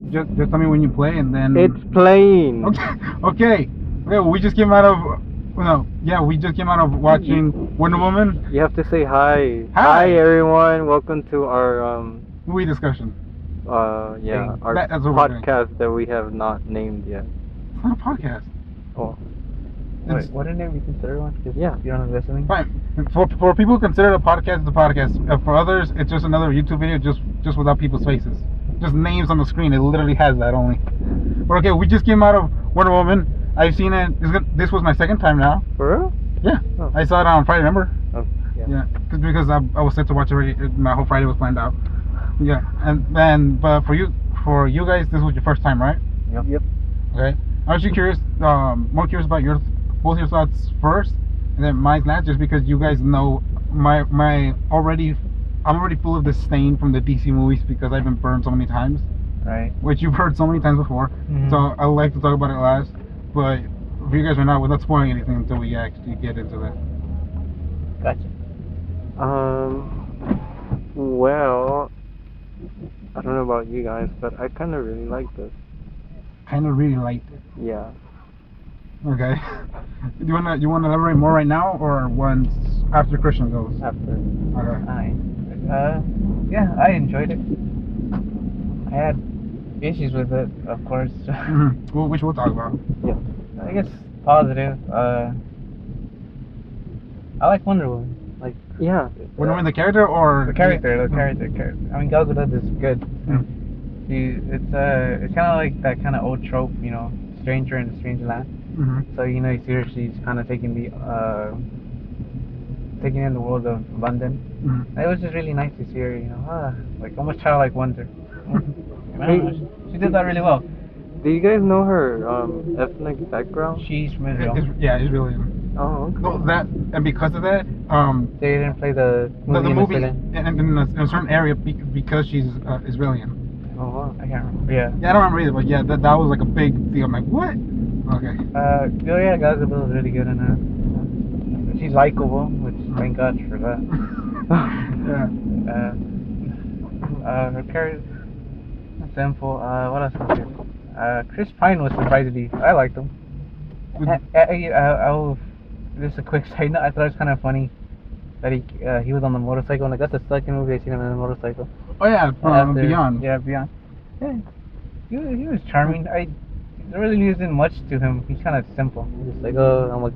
Just tell me when you play, and then It's playing. Okay. We just came out of we just came out of watching Wonder Woman You have to say hi. Hi. Everyone. Welcome to our movie discussion. our That's what we're doing. podcast that we have not named yet. It's not a podcast. Oh, It's What name you consider one? Yeah. You're not listening. fine. For people who consider it a podcast, it's a podcast. For others, it's just another YouTube video, just without people's faces, just names on the screen. It literally has that only. But okay, we just came out of Wonder Woman. I've seen it. This was my second time now. for real? Yeah, Oh. I saw it on Friday. Remember? Oh, yeah. Yeah, because I was set to watch it already. My whole Friday was planned out. Yeah, and then but for you guys, this was your first time, right? Yep. Okay. I was just curious, more curious about both your thoughts first, and then mine last, just because you guys know I'm already full of disdain from the DC movies because I've been burned so many times, Right. which you've heard so many times before. Mhm. So I would like to talk about it last, but for you guys right now, without spoiling anything until we actually get into that. Gotcha. Well, I don't know about you guys, but I kind of really like this. Kind of really liked it. Yeah. Okay. You wanna elaborate more right now, or once after Christian goes? After. Okay. Yeah, I enjoyed it. I had issues with it, of course. Well, which we'll talk about. Yeah. I guess positive. I like Wonder Woman. Like Yeah. Wonder Woman the character, or the character. I mean, Gal Gadot is good. Mm. It's kind of like that kind of old trope, stranger in a strange land. Mm-hmm. So you see her, she's kind of taking in the world of London. Mm-hmm. It was just really nice to see her, like almost childlike wonder. She did that really well. Do you guys know her ethnic background? She's from Israel. It's really. Oh, okay. No, that, and because of that, They didn't play the the movie, movie in in a certain area because she's Israeli. Oh, wow. I can't remember. Yeah. Yeah, I don't remember either, but yeah, that was like a big deal. I'm like, what? Okay. Yeah, Gal Gadot is really good in her. She's likable, which thank God for that. Yeah. Her character, simple. What else was there? Chris Pine was surprisingly. I liked him. I'll just a quick side note. I thought it was kind of funny that he was on the motorcycle. Like that's the second movie I've seen him on a motorcycle. Oh yeah, from Beyond. Yeah, Beyond. Yeah, he was charming. There really isn't much to him. He's kind of simple. He's just like, oh, I'm a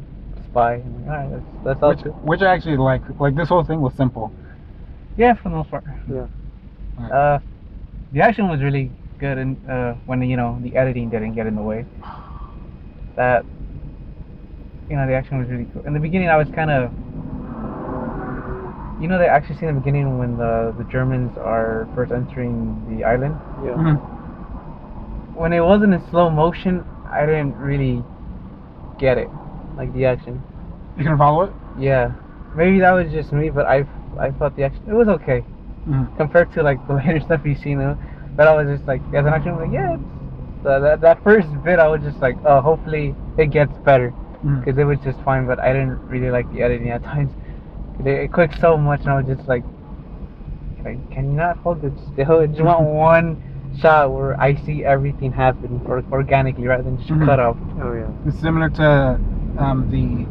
spy. I'm like, all right, that's all. Which I actually like. Like this whole thing was simple. Yeah, for the most part. Yeah. The action was really good, and when the editing didn't get in the way. That the action was really cool. In the beginning, I was kind of, they actually see in the beginning when the Germans are first entering the island. Yeah. Mm-hmm. When it wasn't in slow motion, I didn't really get it, like the action. You can follow it. Yeah, maybe that was just me, but I thought the action, it was okay Mm-hmm. compared to like the later stuff you've seen. But I was just like, as an action, I was like, yeah. That first bit, I was just like, oh, hopefully it gets better, because it was just fine. But I didn't really like the editing at times. It clicked so much, and I was just like, can you not hold it still? I just want one shot where I see everything happen organically rather than just cut off. Oh, yeah. It's similar to the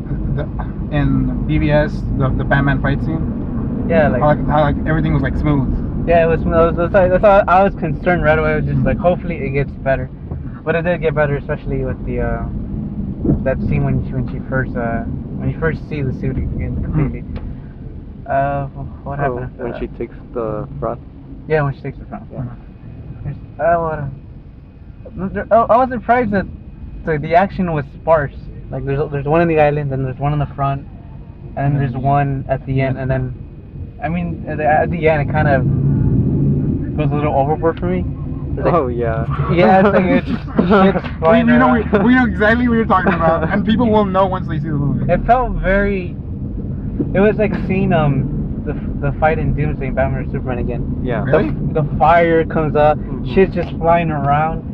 in BVS the Batman fight scene. Yeah, like How like everything was like smooth. yeah, it was. That's why I was concerned right away. I was just like, hopefully it gets better. But it did get better, especially with the that scene when you first see the suit again completely. What happened after when that? she takes the front? Yeah, when she takes the front. Yeah. I was surprised that the action was sparse. Like there's one in the island, then there's one in the front, and then there's one at the end, and then at the end it kind of goes a little overboard for me. Like, Oh, yeah. yeah, it's like it's shit's flying we around. know exactly what you're talking about, and people will know once they see the movie. It felt very. It was like seeing the fight in Doomsday, Batman vs Superman again. Yeah. Really? The fire comes up, Mhm. shit's just flying around.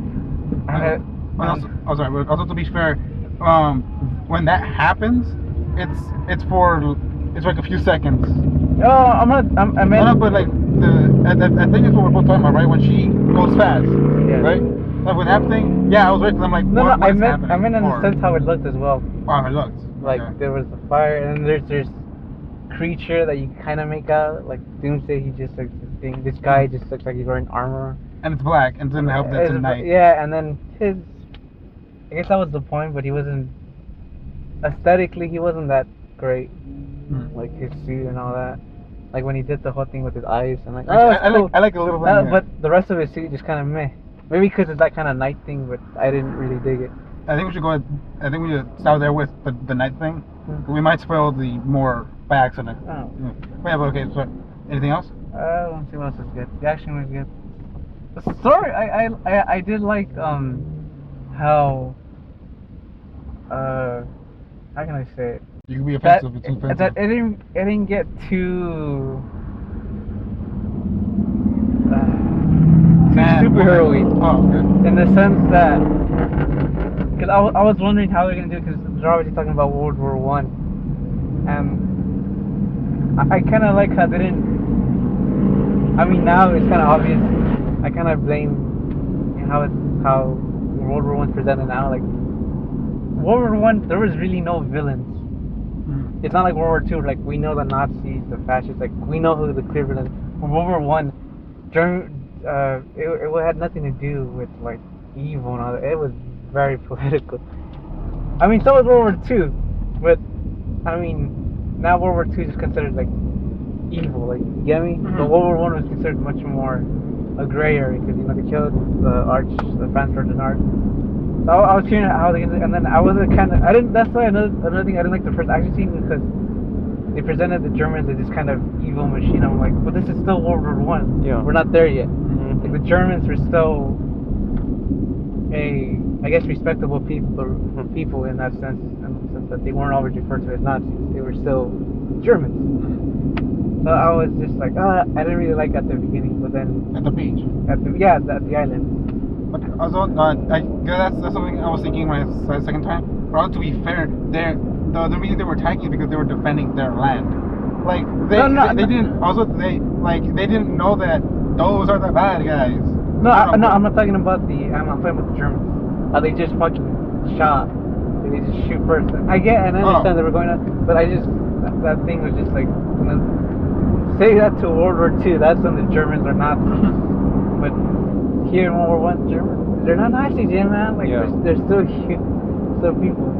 Also, sorry, but also to be fair, when that happens, it's like a few seconds. Oh, I meant. No, but like I think it's what we're both talking about, right? When she goes fast, Yeah. right? Like with that thing, yeah, I was right because I'm like, No, what, no, what's happening? I meant in the Or- sense how it looked as well. Oh, it looked. Like Okay. there was the fire, and there's creature that you kind of make out. Like Doomsday, he just like this thing. This guy just looks like he's wearing armor. And it's black, and it didn't help that It's- tonight. Yeah, and then his. I guess that was the point, but he wasn't. Aesthetically, he wasn't that great. Like his suit and all that. Like when he did the whole thing with his eyes and like. Oh, it's cool. I like a little thing. Yeah. But the rest of his suit just kind of meh. Maybe because it's that kind of night thing, but I didn't really dig it. I think we should go. I think we should start there with the night thing. We might spoil the more by accident. Oh. Yeah. Yeah, but okay. So, anything else? Let's see what else is good. The action was good. The story, I did like how how can I say it? You can be That offensive. It's too offensive. that it didn't get too superhero-y. Oh, okay. In the sense that, because I was wondering how they're gonna do it, because they're already talking about World War One, and I kind of like how they didn't. I mean, now it's kind of obvious. I kind of blame how World War One's presented now. Like World War One, there was really no villains. It's not like World War Two. Like we know the Nazis, the fascists. Like we know who the clear villains. World War One, it had nothing to do with like evil and all that. It was very political. I mean, so was World War Two, but I mean, now World War Two is considered like evil. Like you get me? But World War One was considered much more a gray area because they killed the Franz Ferdinand. So I was hearing how they, and then I wasn't I didn't. That's why another thing I didn't like the first action scene because they presented the Germans as this kind of evil machine. I'm like, but this is still World War One. Yeah. We're not there yet. Like the Germans were still I guess respectable people in that sense, that they weren't always referred to as Nazis. They were still Germans. So I was just like, I didn't really like at the beginning, but then At the beach. at the island. But also, that's something I was thinking when I saw it the second time. But also, to be fair, the reason they were attacking is because they were defending their land. Like they didn't know that those are the bad guys. No, I'm not talking about I'm talking about the Germans. How they just fucking shot. They just shoot first. I get and I understand they were going on, but I just that thing was just like, you know, say that to World War II. That's when the Germans are Nazis. But here in World War One, Germans, they're not Nazis, yeah, man. Like they're still people.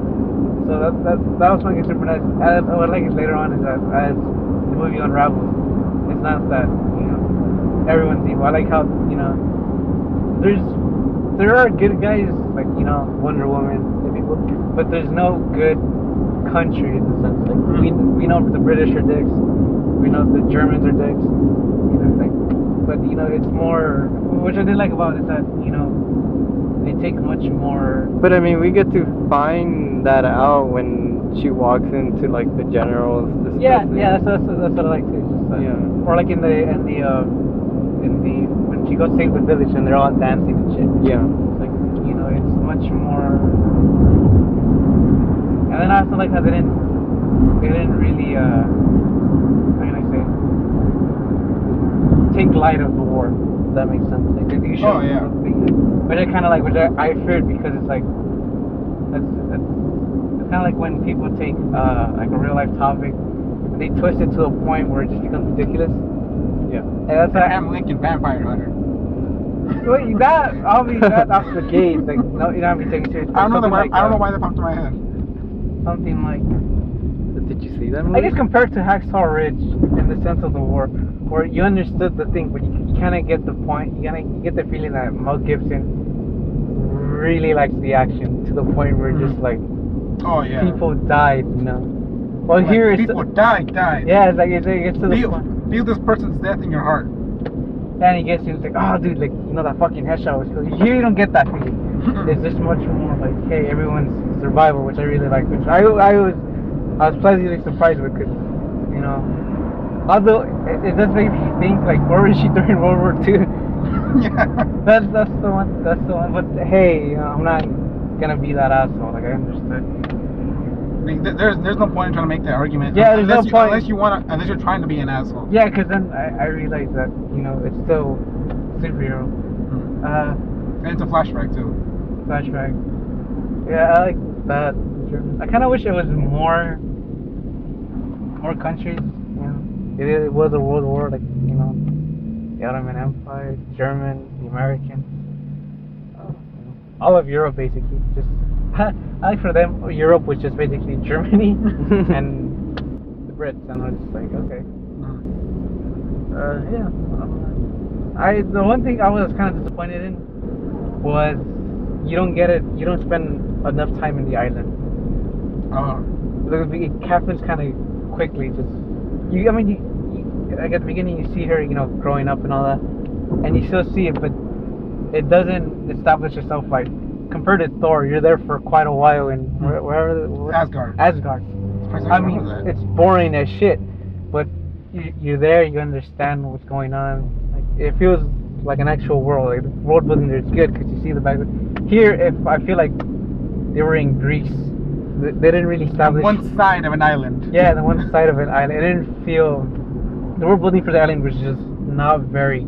So that was something super nice. What I like it later on is that as the movie unravels, it's not that everyone's evil. I like how there are good guys like Wonder Woman, the people, but there's no good country in the sense like we know the British are dicks, we know the Germans are dicks, but it's more, which I did like about it, is that they take much more. But I mean, we get to find that out when she walks into like the general's discussing. Yeah, that's what I like too. Just, or like in the when she goes to save the village and they're all dancing and shit. Yeah. It's like it's much more. And then I also like how they didn't really how can I say, take light of the war. If that makes sense. Like they do show. But it kind of like, which I feared, because it's like it's kind of like when people take like a real life topic, they twist it to a point where it just becomes ridiculous. Yeah. And that's Abraham Lincoln Vampire Hunter. Wait, that obviously that's off the gate. Like no, you don't have to be taken seriously. I don't know why that popped in my head. Something like. Did you see that movie? I guess compared to Hacksaw Ridge in the sense of the war, where you understood the thing, but you kind of get the point. You get the feeling that Mel Gibson really likes the action to the point where just like people died, Well, like here it's people died. Yeah, it's like it gets to the point. Feel this person's death in your heart. And he gets to like, oh, dude, like that fucking headshot was cool. Here you don't get that feeling. It's just much more like, hey, everyone's survival, which I really like. Which I was pleasantly surprised with, because although it does make me think like, where was she during World War II? Yeah. That's the one. But hey, I'm not gonna be that asshole. Like I understood. mean, there's no point in trying to make that argument. Yeah, there's no point. Unless you're trying to be an asshole. Yeah, because then I realized that, you know, it's still superhero. And it's a flashback too. Flashback. Yeah, I like that. I kind of wish it was more countries. You know, it was a world war, like, you know, the Ottoman Empire, German, the American, all of Europe basically. Just I like for them, Europe was just basically Germany and the Brits, and I was just like, okay. Yeah. The one thing I was kind of disappointed in was you don't spend enough time in the island. It happens kind of quickly. Like at the beginning you see her, you know, growing up and all that, and you still see it, but it doesn't establish itself. Like compared to Thor, you're there for quite a while in wherever. Asgard. I mean, it's boring as shit, but you're there. You understand what's going on. Like it feels like an actual world. Like the world building there is good because you see the back. Here, I feel like they were in Greece. They didn't really establish one side of an island. Yeah, the one side of an island. It didn't feel. The world building for the island was just not very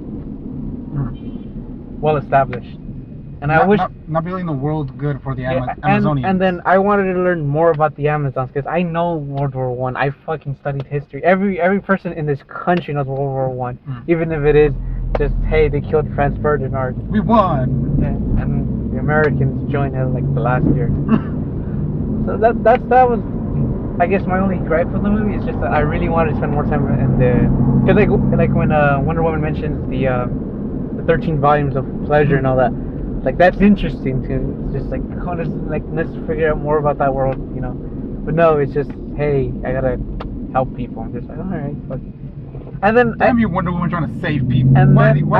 well established. And I wish not building the world good for the Amazonians. And then I wanted to learn more about the Amazons because I know World War One. I fucking studied history. Every person in this country knows World War One, even if it is just, hey, they killed Franz Ferdinand. We won. Yeah, and the Americans joined us like the last year. So that was, I guess, my only gripe with the movie is just that I really wanted to spend more time in the, because like when Wonder Woman mentions the 13 volumes of pleasure and all that, like that's interesting too. It's just let's figure out more about that world, you know. But no, it's just, hey, I gotta help people. I'm just like, all right, fuck. And then you Wonder Woman trying to save people. And why then do you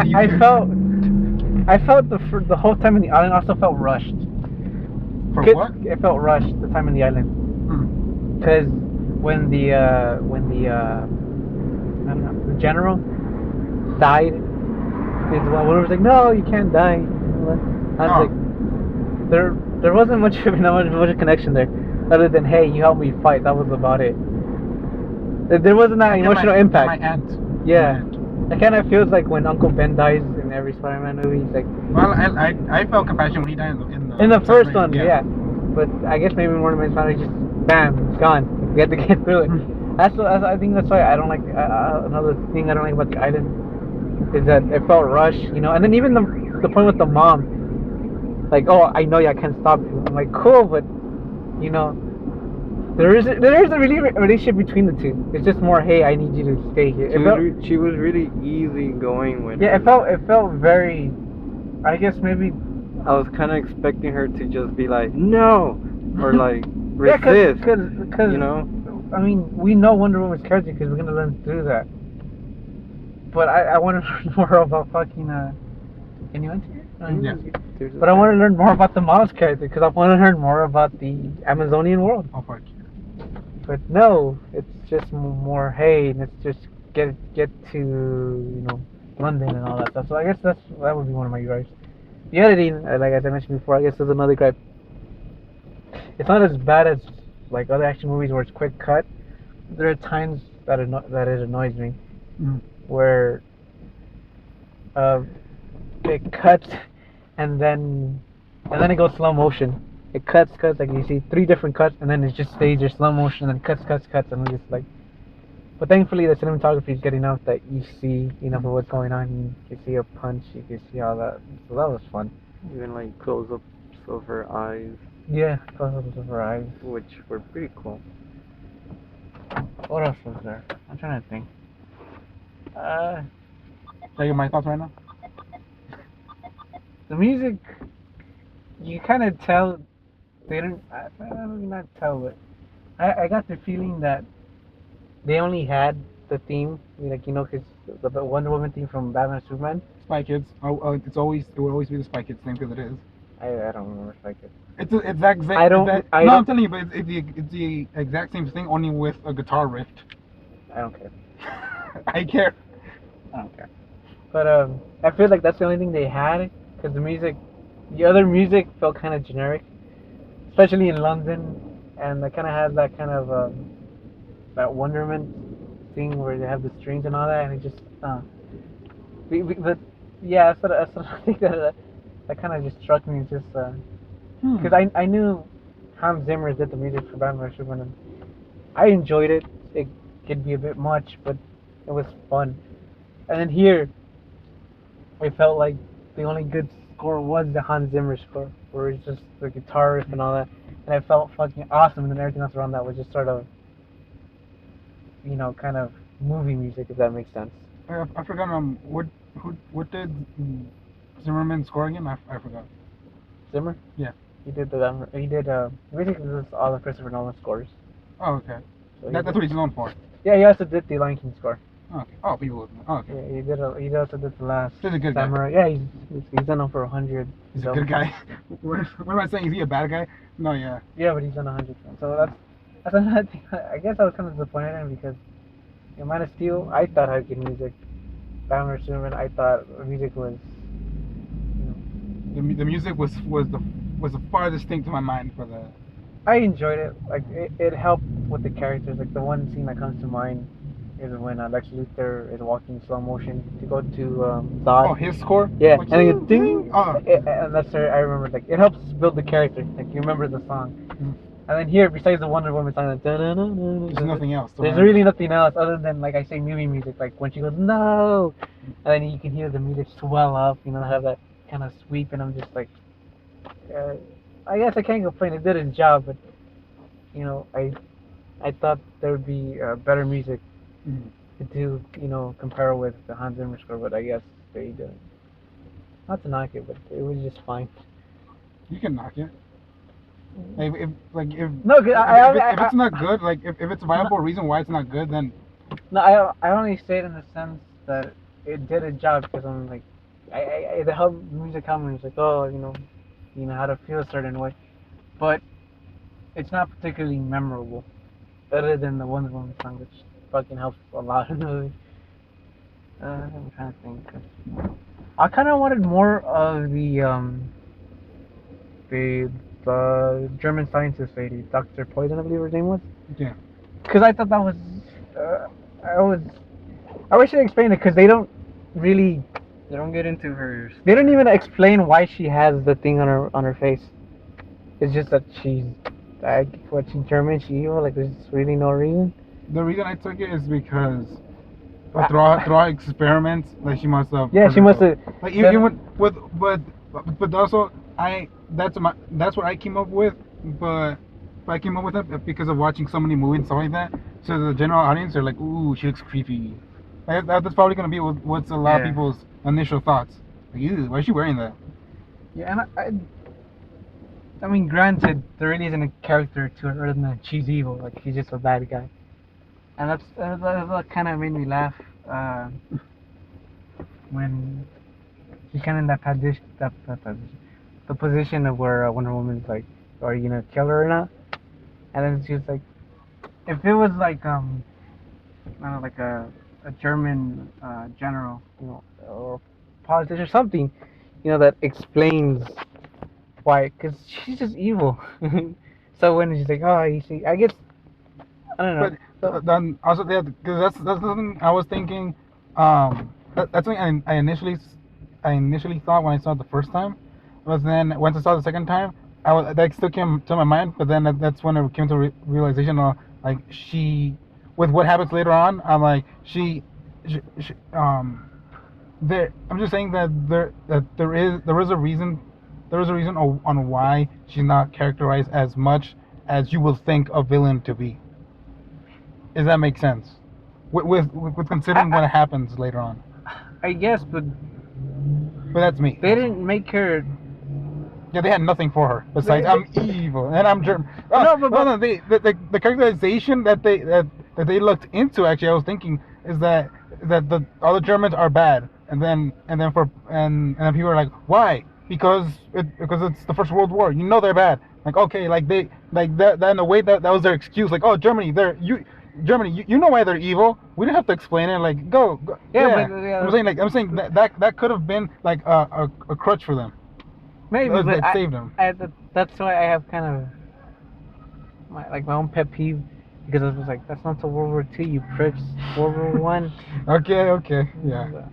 I felt the whole time in the island also felt rushed. For what? It felt rushed the time in the island. Because when the I don't know, the general died, Wonder was like, no, you can't die. I was like, there wasn't much of a connection there, other than, hey, you helped me fight. That was about it. There wasn't that emotional impact. My aunt. Yeah. It kind of feels like when Uncle Ben dies in every Spider-Man movie. He's like, well, I felt compassion when he died in the first one, yeah. But I guess maybe more than finally just bam, it's gone. We have to get through it. I think that's why I don't like another thing I don't like about the island is that it felt rushed, you know. And then even the point with the mom, like, oh, I know you, I can't stop you. I'm like, cool, but you know, there is a really relationship between the two. It's just more, hey, I need you to stay here. She was really easy going with. Yeah, it felt very. I guess maybe. I was kind of expecting her to just be like, no, or like resist. Because you know. I mean, we know Wonder Woman's character because we're gonna learn through that. But I want to learn more about fucking. Can you enter? Yeah. But I want to learn more about the mom's character because I want to learn more about the Amazonian world. Oh fuck. But no, it's just more, hey, let's just get to, you know, London and all that stuff. So I guess that would be one of my gripes. The editing, like as I mentioned before, I guess is another gripe. It's not as bad as like other action movies where it's quick cut. There are times that it annoys me, where it cuts and then it goes slow motion. It cuts, like you see 3 different cuts, and then it just stays there slow motion, and then cuts, and it's like. But thankfully, the cinematography is good enough that you see enough of what's going on. You can see a punch, you can see all that. So that was fun. Even like close-ups of her eyes. Yeah, close-ups of her eyes, which were pretty cool. What else was there? I'm trying to think. Tell you my thoughts right now. The music, you kind of tell. They didn't. I don't not tell, but I got the feeling that they only had the theme, like, you know, because the Wonder Woman theme from Batman and Superman. Spy Kids. It will always be the Spy Kids theme because it is. I don't remember Spy Kids. It's the exact same. I'm telling you, but it's the exact same thing, only with a guitar riff. I don't care. I care. I don't care. But I feel like that's the only thing they had, because the other music felt kind of generic. Especially in London, and it kind of has that kind of that Wonderment thing where they have the strings and all that, and it just but yeah, that's what I think that kind of just struck me. It's just because I knew Hans Zimmer did the music for Batman vs Superman, and I enjoyed it. It could be a bit much, but it was fun. And then here, I felt like the only good score was the Hans Zimmer score, where it's just the guitarist and all that, and it felt fucking awesome. And then everything else around that was just sort of, kind of movie music, if that makes sense. I forgot. What did Zimmerman score again? I forgot. Zimmer? Yeah. He did basically this is all of Christopher Nolan scores. Oh, okay. So That's what he's known for. Yeah, he also did the Lion King score. Okay. Oh, people. Oh, okay. Yeah, he also did the last He's a good Samurai. guy. Yeah, he's done over 100. He's a good guy. What am I saying? Is he a bad guy? No, yeah. Yeah, but he's done 100 films. So that's another thing. I guess I was kind of disappointed in him because Man of Steel, I thought had good music. Batman vs Superman, I thought the music was, The music was the farthest thing to my mind for the. I enjoyed it. Like it helped with the characters. Like the one scene that comes to mind is when Lex Luthor is walking in slow motion to go to Zod. Oh, his score. Yeah, Like, and then it ding. Oh. And that's where I remember. Like it helps build the character. Like you remember the song. And then here, besides the Wonder Woman song, There's nothing else. There's really nothing else other than, like I say, movie music. Like when she goes, no! And then you can hear the music swell up, have that kind of sweep, and I'm just like, I guess I can't complain. It did its job, but, I thought there would be better music to do, compare with the Hans Zimmer score, but I guess they didn't. Not to knock it, but it was just fine. You can knock it. If No, if it's not good, like if it's a viable reason why it's not good, then No, I only say it in the sense that it did a job because I'm like, the help music company is like, oh, how to feel a certain way, but it's not particularly memorable, other than the Wonder Woman song, which fucking helps a lot in the movie. I'm trying to think. I kind of wanted more of the German scientist lady, Dr. Poison, I believe her name was. yeah. Because I thought that was, I wish they explained it because they don't really. They don't get into her. They don't even explain why she has the thing on her face. It's just that she's she's German, she's evil. Like there's really no reason. The reason I took it is because throughout experiments, like she must have. Yeah, she must have. Like even but also that's what I came up with, but I came up with it because of watching so many movies and stuff like that. So the general audience are like, ooh, she looks creepy. Like, that's probably gonna be what's a lot of people's initial thoughts. Like, ew, why is she wearing that? Yeah, and I mean, granted, there really isn't a character to her other than she's evil. Like she's just a bad guy, and that's what kind of made me laugh when she's kind of in that the position of where Wonder Woman's like, are you gonna kill her or not? And then she was like, if it was like I don't know, like a German general, or politician or something, that explains why, because she's just evil. So when she's like, oh, you see, I guess, I don't know. But then also, yeah, because that's something I was thinking. That's something I initially thought when I saw it the first time. But then once I saw it the second time, that still came to my mind. But then that's when it came to realization of like she, with what happens later on. I'm like I'm just saying that there is a reason. There is a reason on why she's not characterized as much as you will think a villain to be. Does that make sense? With considering what happens later on. I guess, but that's me. They didn't make her. Yeah, they had nothing for her besides I'm evil and I'm German. The characterization that they looked into, actually, I was thinking is that all the Germans are bad, and then people are like, why? Because it's the First World War. They're bad. Like, okay, like they like that in a way that was their excuse. Like, oh, Germany, Germany, you know why they're evil. We didn't have to explain it. Like, go. Yeah. But, I'm saying that could have been like a crutch for them. Maybe, that but saved them. that's why I have kind of my own pet peeve because I was like, that's not to World War II, you pricks. World War One. Okay, yeah.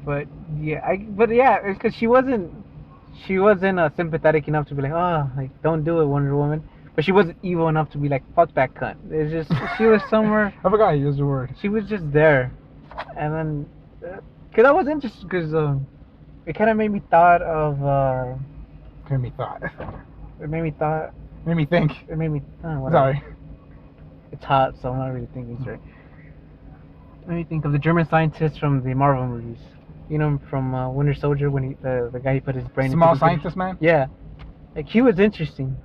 But yeah, it's because she wasn't sympathetic enough to be like, oh, like don't do it, Wonder Woman. But she wasn't evil enough to be like, fuck that cunt. It's just she was somewhere. I forgot you used the word. She was just there, and then because I was interested because it kind of made me thought of. Made me thought. It made me thought. Made me think. It made me. Sorry. It's hot, so I'm not really thinking straight. Made me think of the German scientist from the Marvel movies. You know, from Winter Soldier when the guy he put his brain. Small into the scientist man. Yeah, like he was interesting.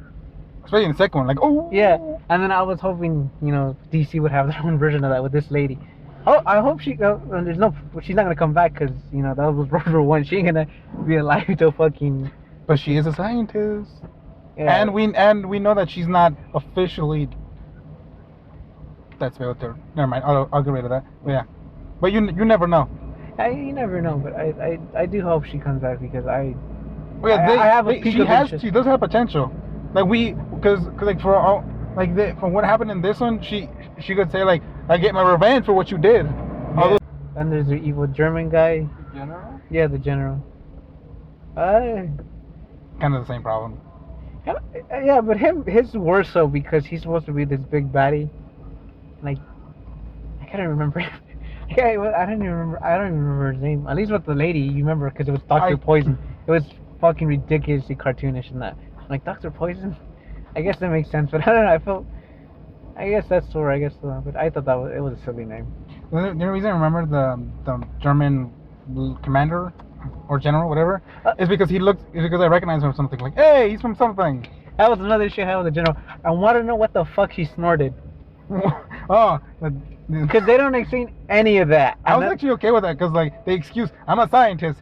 Especially in the second one, like oh. Yeah, and then I was hoping DC would have their own version of that with this lady. Oh, I hope she's not gonna come back because that was World War One. She ain't gonna be alive till fucking. But she is a scientist. Yeah. And we know that she's not officially. That's military. Never mind. I'll get rid of that. But yeah, but you never know. You never know, but I do hope she comes back because I have a peak of interest. She does have potential. Like because like for all from what happened in this one, she could say like I get my revenge for what you did. Yeah. And there's the evil German guy. The general? Yeah, the general. Kind of the same problem. Yeah, but his worse so because he's supposed to be this big baddie. Like I can't remember. I don't even remember his name. At least with the lady, you remember because it was Dr. Poison. It was fucking ridiculously cartoonish and that. Like Dr. Poison. I guess that makes sense, but I don't know. I guess that's Thor. But I thought it was a silly name. The only reason I remember the German commander or general, whatever, is because I recognize him from something. Like, hey, he's from something. That was another issue I had with the general. I want to know what the fuck he snorted. Oh, because they don't explain any of that. I was actually okay with that because like the excuse, I'm a scientist.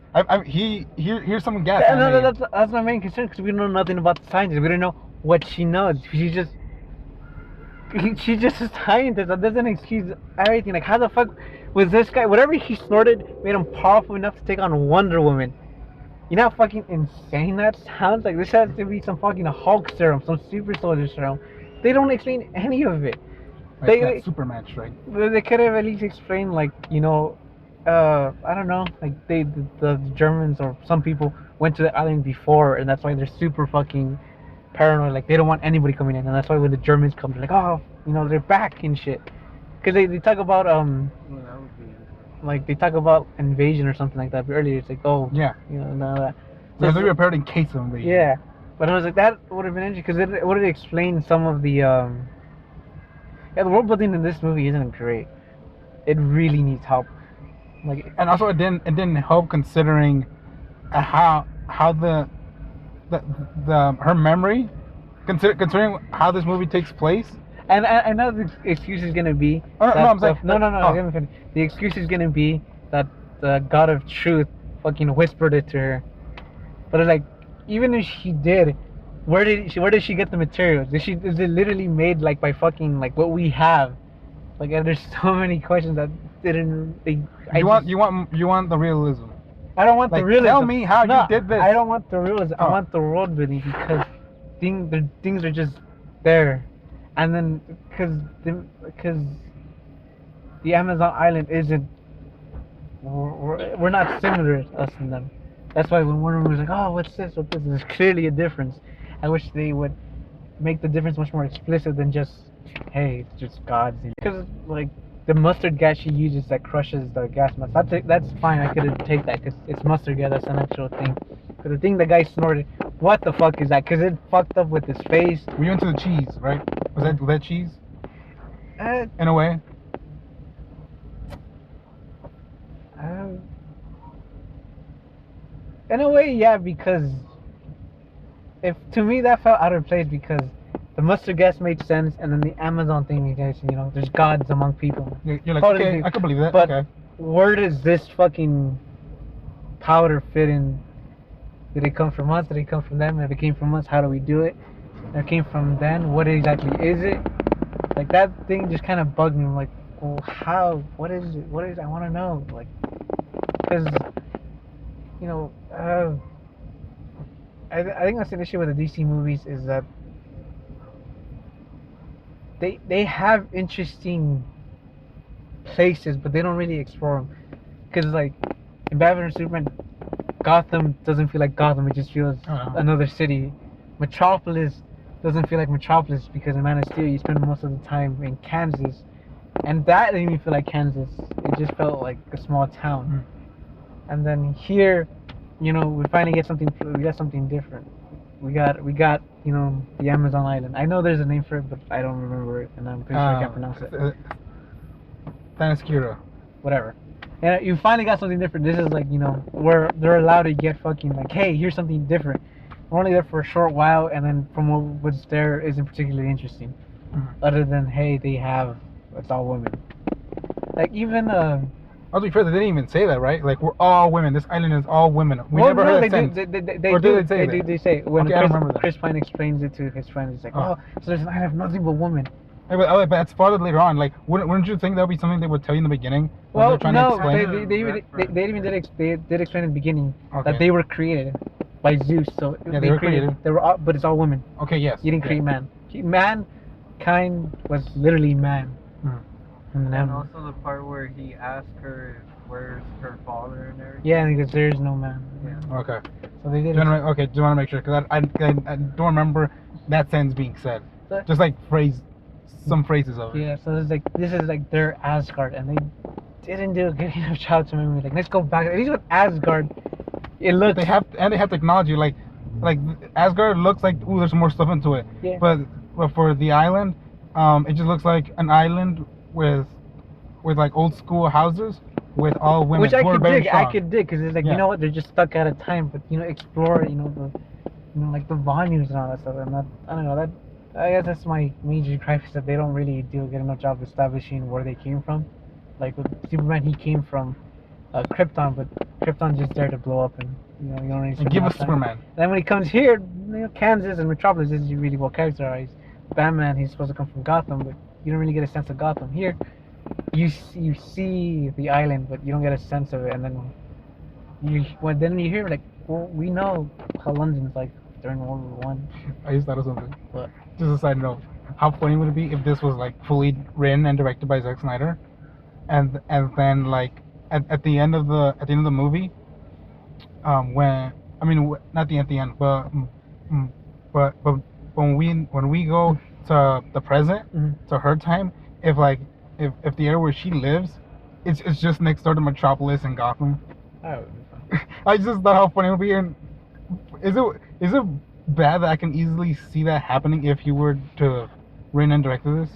Here's some gas. No, that's my main concern because we know nothing about the scientist. We don't know what she knows. She's just a scientist. That doesn't excuse everything. Like how the fuck was this guy? Whatever he snorted made him powerful enough to take on Wonder Woman. You know how fucking insane that sounds? Like this has to be some fucking Hulk serum, some super soldier serum. They don't explain any of it. They Superman strike. They could have at least explained, like, I don't know, like the Germans or some people went to the island before, and that's why they're super fucking paranoid. Like they don't want anybody coming in, and that's why when the Germans come, they're like, oh, they're back and shit. Because they talk about like they talk about invasion or something like that. But earlier it's like, oh, yeah, none of that. So they were prepared in case of invasion. Yeah, but I was like, that would have been interesting because it would have explained some of the the world building in this movie isn't great. It really needs help. Like, and also it didn't help considering how the her memory, considering how this movie takes place. And I know the excuse is gonna be. The excuse is gonna be that the God of Truth fucking whispered it to her. But it's like, even if she did, where did she get the materials? Is it literally made like by fucking like what we have? Like there's so many questions that didn't. You want the realism. I don't want the realism. Tell me how you did this. I don't want the realism. I want the world building because things are just there, and then because the Amazon island isn't. We're not similar to us and them. That's why when Wonder Woman was like, oh, what's this? There's clearly a difference. I wish they would make the difference much more explicit than just, hey, it's just gods. Because, like, the mustard gas she uses that crushes the gas mask, that's fine. I could take that because it's mustard gas. That's an actual thing. But the thing the guy snorted, what the fuck is that? Because it fucked up with his face. We went to the cheese, right? Was that cheese? In a way? In a way, yeah, because to me that felt out of place because the mustard gas made sense, and then the Amazon thing made sense. There's gods among people. You're like, totally, okay, I can believe that. But okay. Where does this fucking powder fit in? Did it come from us? Did it come from them? If it came from us, how do we do it? If it came from them, what exactly is it? Like that thing just kind of bugged me. I'm like, well, how? What is it? What is? I want to know. Like, because I think that's an issue with the DC movies is that they have interesting places, but they don't really explore them. Because like in Batman and Superman, Gotham doesn't feel like Gotham; it just feels another city. Metropolis doesn't feel like Metropolis because in Man of Steel you spend most of the time in Kansas, and that didn't even feel like Kansas. It just felt like a small town. And then here, you know, we finally get something. We got something different. We got you know, the Amazon island. I know there's a name for it, but I don't remember it, and I'm pretty sure I can't pronounce it. Thanaskira. Whatever. And you finally got something different. This is like, you know, where they're allowed to get fucking like, hey, here's something different. We're only there for a short while, and then from what's there isn't particularly interesting. Other than, hey, it's all women. Like even I'll be fair, they didn't even say that, right? Like, we're all women. This island is all women. We never heard that sentence. They say when Okay, I remember that. Chris Pine explains it to his friends. He's like, oh, so there's an island of nothing but women. Hey, but that's farther later on. Like, wouldn't you think that would be something they would tell you in the beginning? Well, no, they they did explain in the beginning Okay. that they were created by Zeus. So Yeah, they were created. They were all, but it's all women. Okay, yes. He didn't create man. Mankind was literally man. And also the part where he asked her where's her father and everything. Yeah, because there is no man. Yeah. Okay. So they did. Okay, just want to make sure because I don't remember that sentence being said. So- Just like some phrases of it. Yeah, so it's like this is like their Asgard, and they didn't do a good enough job to make me like let's go back. At least with Asgard, it looked. They have technology like Asgard looks like there's more stuff into it. Yeah. But for the island, it just looks like an island with like old school houses with all women. Which I who are could very dig. strong. I could dig because it's like Yeah. you know what, they're just stuck at a time. But you know, explore like the volumes and all that stuff. And that I don't know that. I guess that's my major gripe is that they don't really do a good enough job establishing where they came from. Like with Superman, he came from Krypton, but Krypton's just there to blow up, and you know you don't really. And spend give enough us time. Superman. And then when he comes here, you know, Kansas and Metropolis is really well characterized. Batman, he's supposed to come from Gotham, but you don't really get a sense of Gotham. Here, you see the island, but you don't get a sense of it. And then you hear like, well, we know how London's like during World War One. I just thought of something. What? Just a side note. How funny would it be if this was like fully written and directed by Zack Snyder, and then like at the end of the movie, not at the end, but when we go to the present, to her time, if the area where she lives, it's just next door to Metropolis and Gotham. That would be fun. I just thought how funny it would be. And is it bad that I can easily see that happening if you were to written and directed this?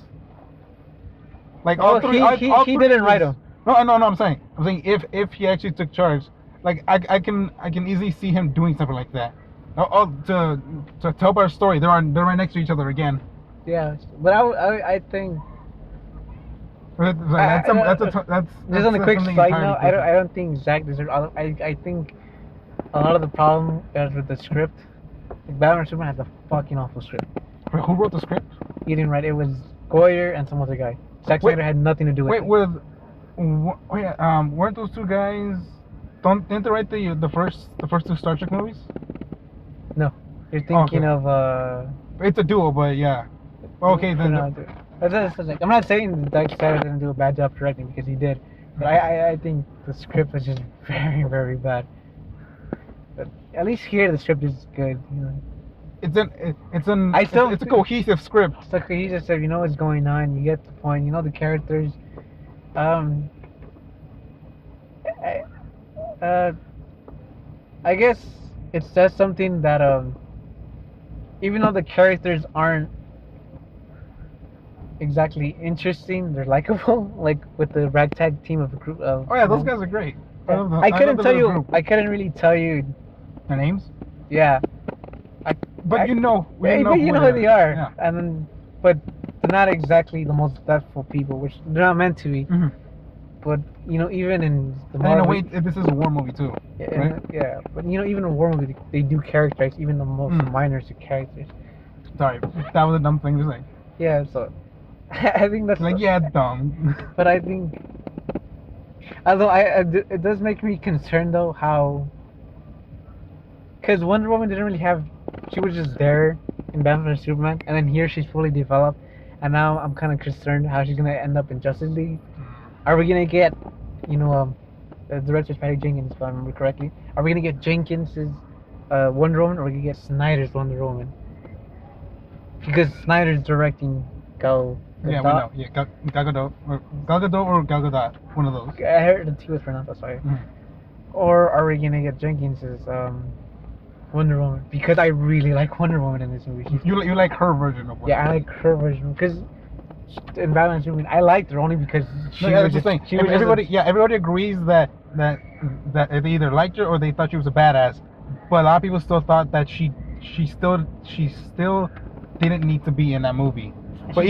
Like all three, he didn't write them. No. I'm saying if he actually took charge, like I can easily see him doing something like that. To tell our story, they're right next to each other again. Yeah, but I think. That's Just on a quick something side entirely note, different. I don't think Zack deserves. I think a lot of the problem is with the script. Like Batman and Superman has a fucking awful script. Wait, who wrote the script? He didn't write it. It was Goyer and some other guy. Zack Snyder had nothing to do with it. Weren't those two guys? Didn't they write the first two Star Trek movies? No, you're thinking Okay. of It's a duo, but yeah. Okay, then. I'm not saying that Zack Snyder didn't do a bad job directing because he did, but I think the script was just very very bad. But at least here the script is good. You know, It's a cohesive script. it's like he just said, you know what's going on, you get the point, you know the characters. I guess it says something that even though the characters aren't exactly interesting, they're likable. Like with the ragtag team of a group of. Oh yeah, those guys are great. I couldn't tell you. Group. I couldn't really tell you Their names, Yeah. but you know But you know who they are. Yeah. And then, but they're not exactly the most depthful people, which they're not meant to be. Mm-hmm. But you know, even in the And in a way, this is a war movie too. yeah, right? yeah. But you know, even in a war movie, they do characterize even the most minor characters. Sorry, that was a dumb thing to say. Yeah. So I think that's Like yeah, dumb. But I think, although it does make me concerned though how, because Wonder Woman didn't really have, she was just there in Batman vs Superman, and then here she's fully developed, and now I'm kind of concerned how she's gonna end up in Justice League. Are we gonna get, the director's Patty Jenkins, if I remember correctly? Are we gonna get Jenkins's Wonder Woman, or are we gonna get Snyder's Wonder Woman? Because Snyder's directing Gal Yeah, we know. Yeah, Gal Gadot or Gal Gadot, one of those. I heard the T was pronounced, that's why. Mhm. Or are we gonna get Jenkins's Wonder Woman? Because I really like Wonder Woman in this movie. You like her version of Wonder Yeah, I like her version because in Batman Superman, I liked her only because she No, was that's the thing. she was Everybody agrees that they either liked her or they thought she was a badass. But a lot of people still thought that she still didn't need to be in that movie. But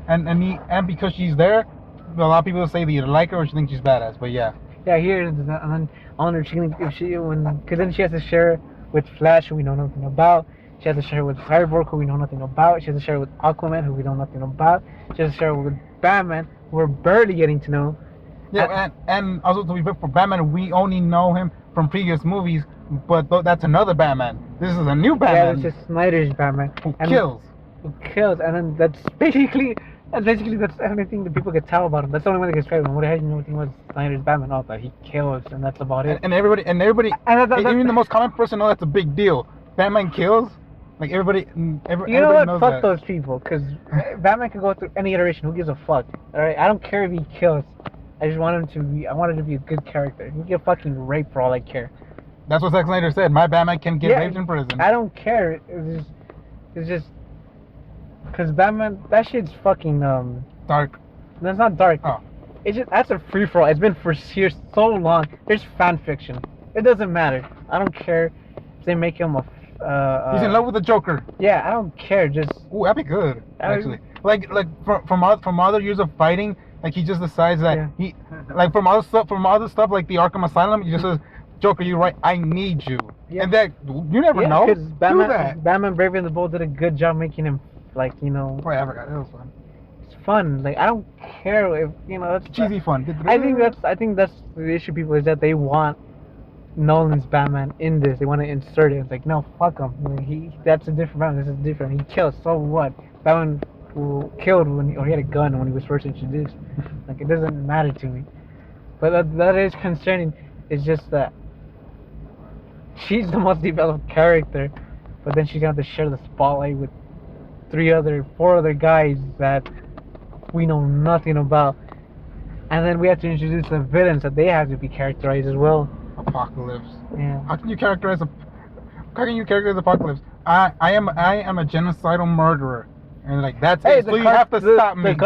and because she's there, a lot of people say they either like her or she thinks she's badass. But yeah. Yeah, here it is, and then I wonder if because then she has to share with Flash, who we know nothing about. She has to share with Cyborg, who we know nothing about. She has to share with Aquaman, who we know nothing about. She has to share with Batman, who we're barely getting to know. Yeah, and also to be fair, for Batman, we only know him from previous movies, but that's another Batman. This is a new Batman. Yeah, this is Snyder's Batman. Who kills. Who kills, and then that's basically the only thing that people can tell about him. That's the only way they can describe him. What the heck you know was Snyder's Batman? Oh, that he kills, and that's about it. And everybody, even the most common person knows that's a big deal. Batman kills. Like everybody knows Fuck that. those people, because Batman can go through any iteration. Who gives a fuck? All right, I don't care if he kills. I just want him to be. I want him to be a good character. He can get fucking raped for all I care. That's what Zack Snyder said. My Batman can get raped in prison. I don't care. It's just because Batman. That shit's fucking Dark. That's not dark. Oh. It's just that's a free for all. It's been for years, so long. There's fan fiction. It doesn't matter. I don't care if they make him a. He's in love with the Joker. Yeah, I don't care. Just Ooh, that'd be good. Actually, like from other years of fighting, like he just decides that he like from other stuff like the Arkham Asylum, he just says, Joker, you're right. I need you. Yeah. And that you never know. Because Batman Brave and the Bold did a good job making him Boy, I forgot. It was fun. It's fun. Like I don't care if it's cheesy fun. I think that's the issue. People is that they want Nolan's Batman in this. They want to insert it. It's like, no, fuck him. I mean, that's a different Batman. This is different. He kills. So what? Batman who killed or he had a gun when he was first introduced. Like it doesn't matter to me. But that is concerning. It's just that she's the most developed character, but then she's gonna have to share the spotlight with four other guys that we know nothing about, and then we have to introduce the villains that they have to be characterized as well. Apocalypse. Yeah. How can you characterize Apocalypse? I am a genocidal murderer, and like that's it. So you have to stop me. The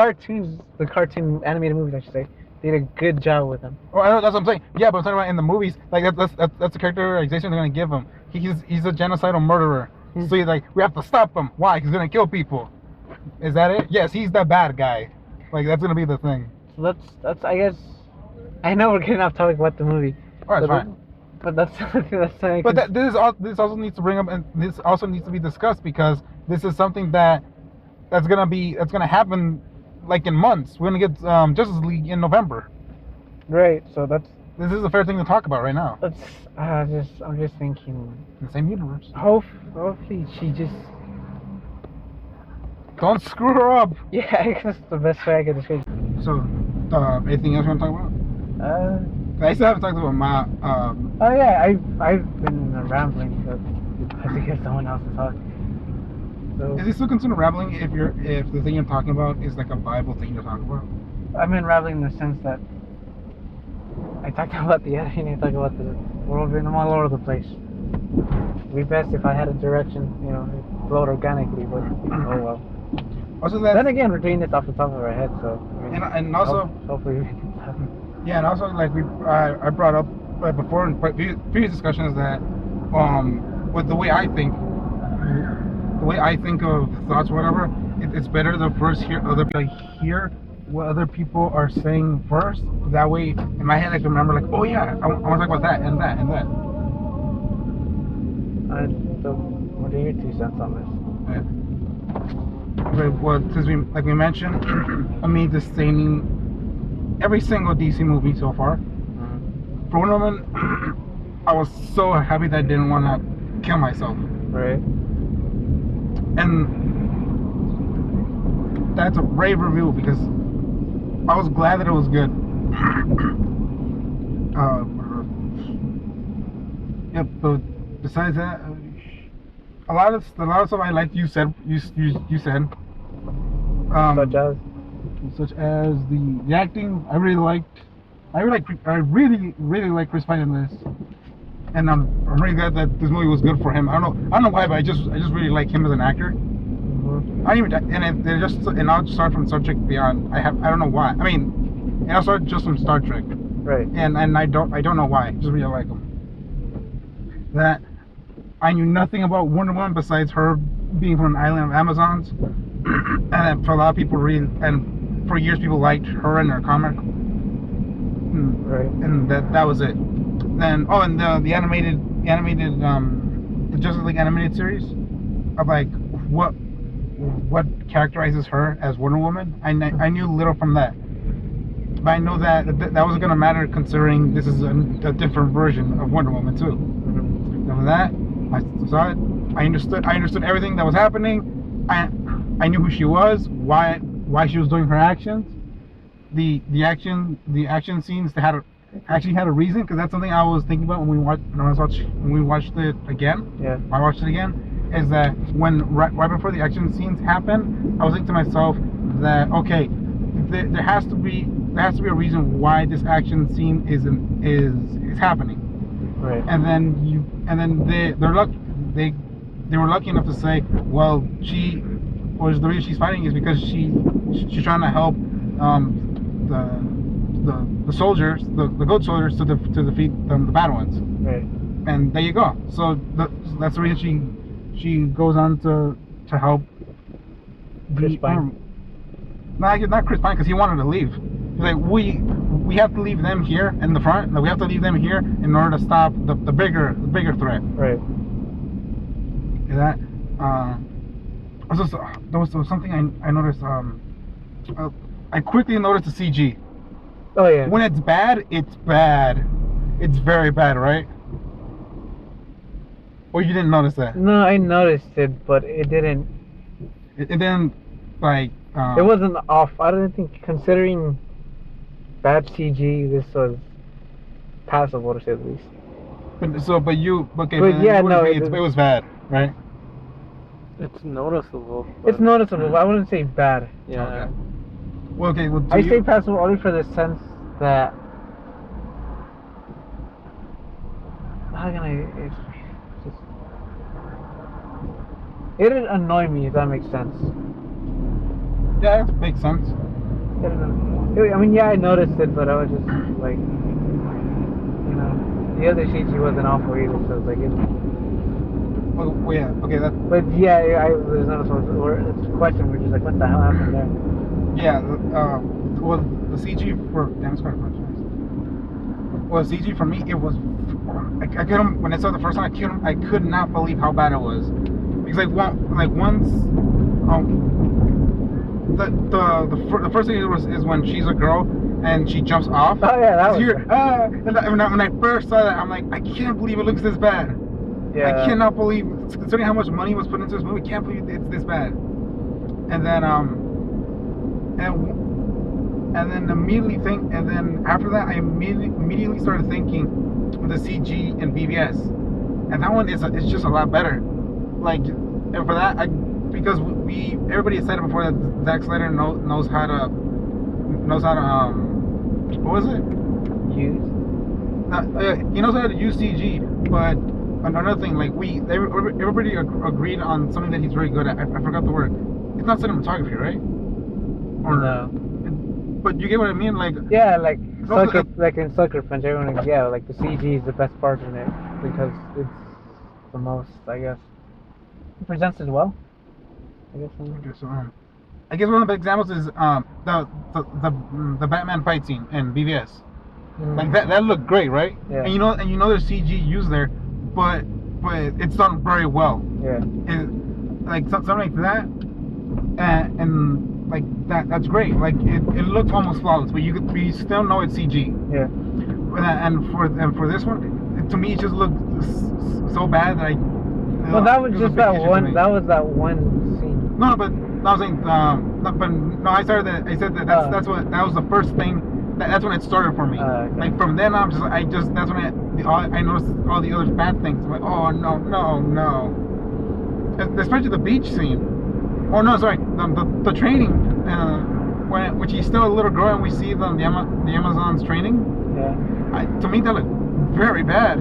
cartoon animated movies, I should say, they did a good job with him. Oh, I know, that's what I'm saying. Yeah, but I'm talking about in the movies. Like that's the characterization they're gonna give him. He's a genocidal murderer. So he's like, we have to stop him. Why? He's gonna kill people. Is that it? Yes, he's the bad guy. Like that's gonna be the thing. So that's I guess. I know we're getting off topic about the movie. Oh, that's fine. But that's something. But this also needs to bring up, and this also needs to be discussed because this is something that's gonna happen like in months. We're gonna get Justice League in November. Right. So this is a fair thing to talk about right now. I'm just thinking. The same universe. Hopefully she just don't screw her up. Yeah, I guess that's the best way I can describe it. So, anything else you want to talk about? I still haven't talked about my. Oh yeah, I've been rambling, so I think there's someone else to talk. So. Is it still considered rambling if the thing you're talking about is like a viable thing you're talking about? I mean rambling in the sense that I talked about the editing, I talked about the world being all over the place. It'd be best if I had a direction, it flowed organically, but oh well. Also, then again, we're doing this off the top of our head, so. I mean, and also. Hopefully we can talk. Yeah, and also like I brought up before in previous discussions that with the way I think of thoughts or whatever, it's better to first hear what other people are saying first. That way, in my head, I can remember like, oh yeah, I want to talk about that and that and that. What are your 2 cents on this? Yeah. Okay, well, since we mentioned, I mean, disdaining every single DC movie so far. For Wonder Woman, I was so happy that I didn't want to kill myself. Right. And that's a rave review because I was glad that it was good. Yep. But besides that, a lot of stuff I liked. You said. Such as the acting. I really like Chris Pine in this, and I'm really glad that this movie was good for him. I don't know why, but I just really like him as an actor. Mm-hmm. I don't even and I'll start from Star Trek Beyond. I don't know why. I mean, and I'll start just from Star Trek. Right. And I don't know why. I just really like him. That I knew nothing about Wonder Woman besides her being from an island of Amazons, and for a lot of people and for years people liked her and her comic. Right. And that was it. Then and the animated the Justice League animated series of like what characterizes her as Wonder Woman. I knew little from that, but I know that wasn't gonna matter considering this is a different version of Wonder Woman too. Mm-hmm. And with that, I saw it. I understood everything that was happening. I knew who she was, why she was doing her actions. The action scenes actually had a reason, because that's something I was thinking about when we watched it again. Yeah. I watched it again. Is that when right before the action scenes happen, I was thinking to myself that okay, there has to be a reason why this action scene is happening. Right. And then they were lucky enough to say, well, the reason she's fighting is because she's trying to help the soldiers, the good soldiers, to defeat the bad ones. Right. And there you go. So that's the reason she goes on to help Chris Pine. Not Chris Pine, because he wanted to leave. He's like, we have to leave them here in the front. We have to leave them here in order to stop the bigger threat. Right. That there was something I noticed. I quickly noticed the CG. Oh yeah. When it's bad, it's bad. It's very bad, right? Or you didn't notice that? No, I noticed it, but it didn't. It didn't like. It wasn't off. I don't think, considering bad CG, this was passable to say the least. But it was bad, right? It's noticeable. It's noticeable, but I wouldn't say bad. Yeah. Okay. Well, okay. Well, I say passable only for the sense that, how can I? It didn't annoy me, if that makes sense. Yeah, that makes sense. I mean, yeah, I noticed it, but I was just like, the other CG wasn't awful either, so it's like it. Well, yeah, okay, that. But yeah, there's not it's a question. We're just like, what the hell happened there? Yeah, well, the CG for damn, it's quite a bunch. Well, CG for me, it was. I couldn't, when I saw it the first time, I could not believe how bad it was. Because once, the first thing is when she's a girl and she jumps off. Oh yeah, that was. And when I first saw that, I'm like, I can't believe it looks this bad. Yeah. I cannot believe, considering how much money was put into this movie, I can't believe it's this bad. And then and then after that, I immediately started thinking the CG in BVS, and that one is just a lot better. Like, and for that, because everybody has said it before that Zack Snyder knows how to what was it? He knows how to use CG, but another thing, like everybody agreed on something that he's very good at. I forgot the word. It's not cinematography, right? Or no. But you get what I mean, like. Yeah, like in Sucker Punch, everyone like the CG is the best part in it because it's the most, I guess. It presents it well. I guess. I guess one of the examples is the Batman fight scene in BVS. Like that looked great, right? Yeah. And you know there's CG used there, but it's done very well. Yeah. Like something like that, and like that's great. Like it looks almost flawless, but you still know it's CG. Yeah. And for this one, to me it just looked so bad that Well, that was just that one. That was that one scene. No, but No, I was saying, no, but no, I started that. I said that that was the first thing. That's when it started for me. Okay. Like from then on, that's when I noticed all the other bad things. I'm like, oh no. Especially the beach scene. Oh no, sorry, the training. When she's still a little girl and we see the Amazons training. Yeah. To me, that looked very bad.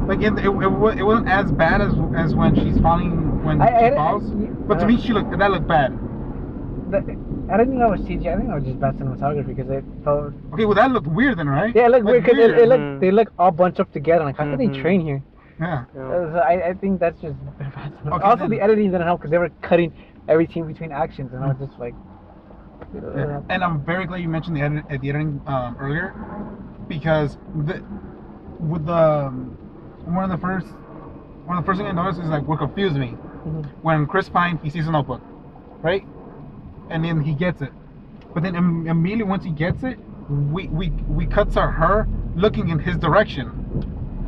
Like it wasn't as bad as when she's falling when she falls. But to me, that looked bad. I didn't think that was CGI. I think that was just bad cinematography because it felt. Okay, well that looked weird then, right? Yeah, it looked weird because weird. they look all bunched up together. Like, how could they train here? Yeah. So I think that's just bad cinematography. Okay, also, then, the editing didn't help because they were cutting everything between actions, and I was just like. Yeah. And I'm very glad you mentioned the editing earlier, because one of the first things I noticed is like what confused me when Chris Pine, he sees a notebook, right, and then he gets it, but then immediately once he gets it, we cut to her looking in his direction.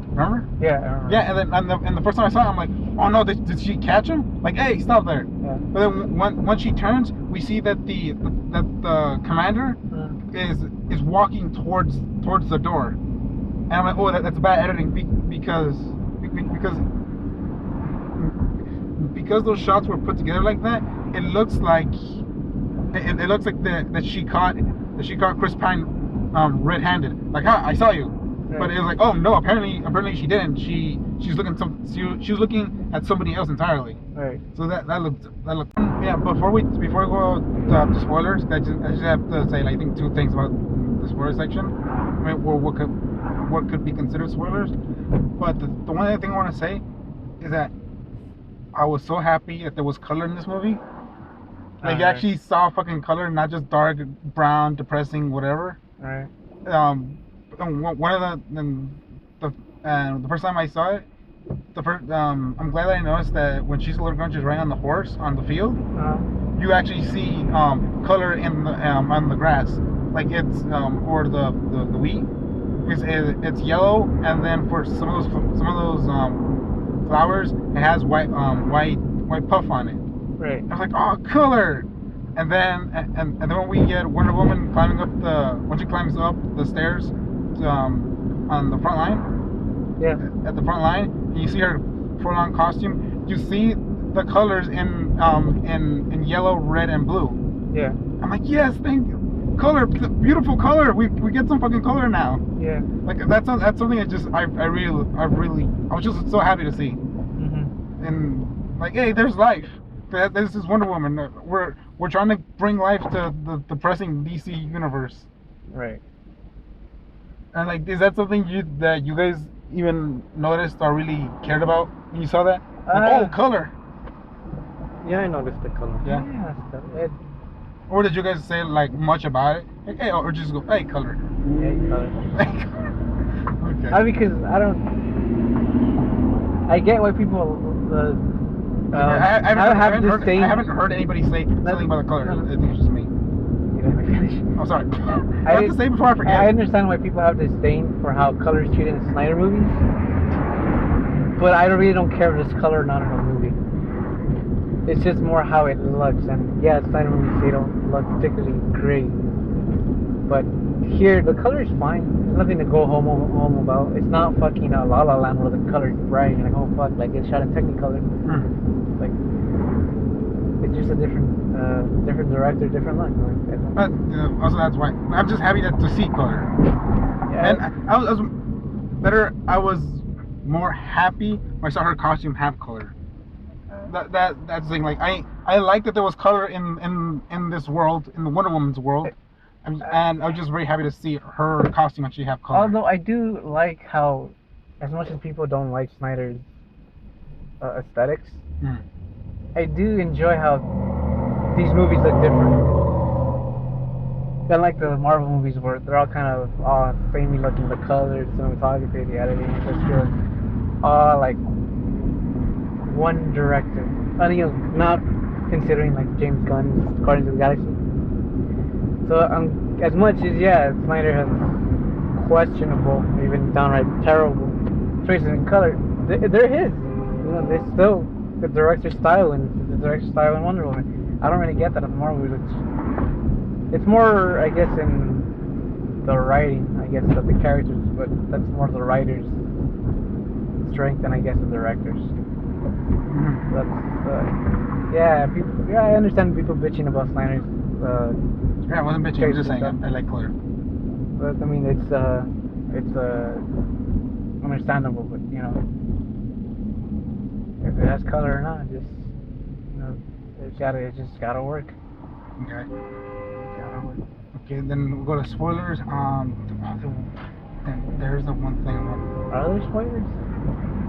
Remember? Yeah, I remember. Yeah, and the first time I saw it, I'm like, oh no, did she catch him? Like, hey, stop there. Yeah. But then once she turns, we see that the commander is walking towards the door, and I'm like, oh, that's bad editing because those shots were put together like that. It looks like that she caught Chris Pine red-handed. Like, I saw you. Right. But it was like, oh no, apparently she didn't. She was looking at somebody else entirely. Right. So that looked. Yeah. Before we go to spoilers, I just have to say, I think, two things about the spoiler section. I mean, what could be considered spoilers. But the one other thing I want to say is that I was so happy that there was color in this movie. Like, you actually saw fucking color, not just dark brown, depressing, whatever. Right. One of the first time I saw it, I'm glad that I noticed that when she's a little girl, she's riding on the horse on the field. You actually see color in the on the grass, like it's or the wheat. It's yellow, and then for some of those flowers, it has white puff on it. Right. I was like, oh, color. And then when we get Wonder Woman when she climbs up the stairs on the front line. Yeah. At the front line, and you see her full-on costume. You see the colors in yellow, red, and blue. Yeah. I'm like, yes, thank you. Color, beautiful color. We get some fucking color now. Yeah. Like that's something I was just so happy to see. And like, hey, there's life. This is Wonder Woman. We're trying to bring life to the depressing DC universe. Right. And like, is that something that you guys even noticed or really cared about when you saw that? Like, color. Yeah, I noticed the color. Yeah. Or did you guys say like much about it? Like, hey, or just go, hey, color. Yeah, color. Okay. Because I get why people. I haven't heard anybody say something about the color. I think it's just me. I'm sorry. I have to say before I forget. I understand why people have disdain for how color is treated in Snyder movies, but I really don't care if there's color or not in a movie. It's just more how it looks, and yeah, Snyder movies, they don't look particularly great. But here, the color is fine. There's nothing to go home about. It's not fucking La La Land where the color is bright and you're like, oh fuck, like it's shot in Technicolor. Like, it's just a different director, different look. But also that's why I'm just happy to see color. Yeah. And I was more happy when I saw her costume have color. That's the thing. Like I like that there was color in this world, in the Wonder Woman's world. And I was just very happy to see her costume actually have color. Although I do like how, as much as people don't like Snyder's aesthetics, I do enjoy how these movies look different. Unlike the Marvel movies where they're all kind of all samey looking, the colors, cinematography, the editing, it just feels all like one director. I think not considering like James Gunn's Guardians of the Galaxy. So as much as Snyder has questionable, even downright terrible choices in color, they're his. You know, they're still the director's style, and the direction style in Wonder Woman. I don't really get that in Marvel movies. It's more, I guess, in the writing, I guess, of the characters, but that's more the writers' strength than I guess the directors. That's, I understand people bitching about Snyder's. Yeah, I wasn't bitching. I was just saying I like color. But I mean, it's understandable. But you know, if it has color or not, just you know, it just gotta work. Okay. It gotta work. Okay, then we'll go to spoilers. Then there's the one thing about. Are there spoilers?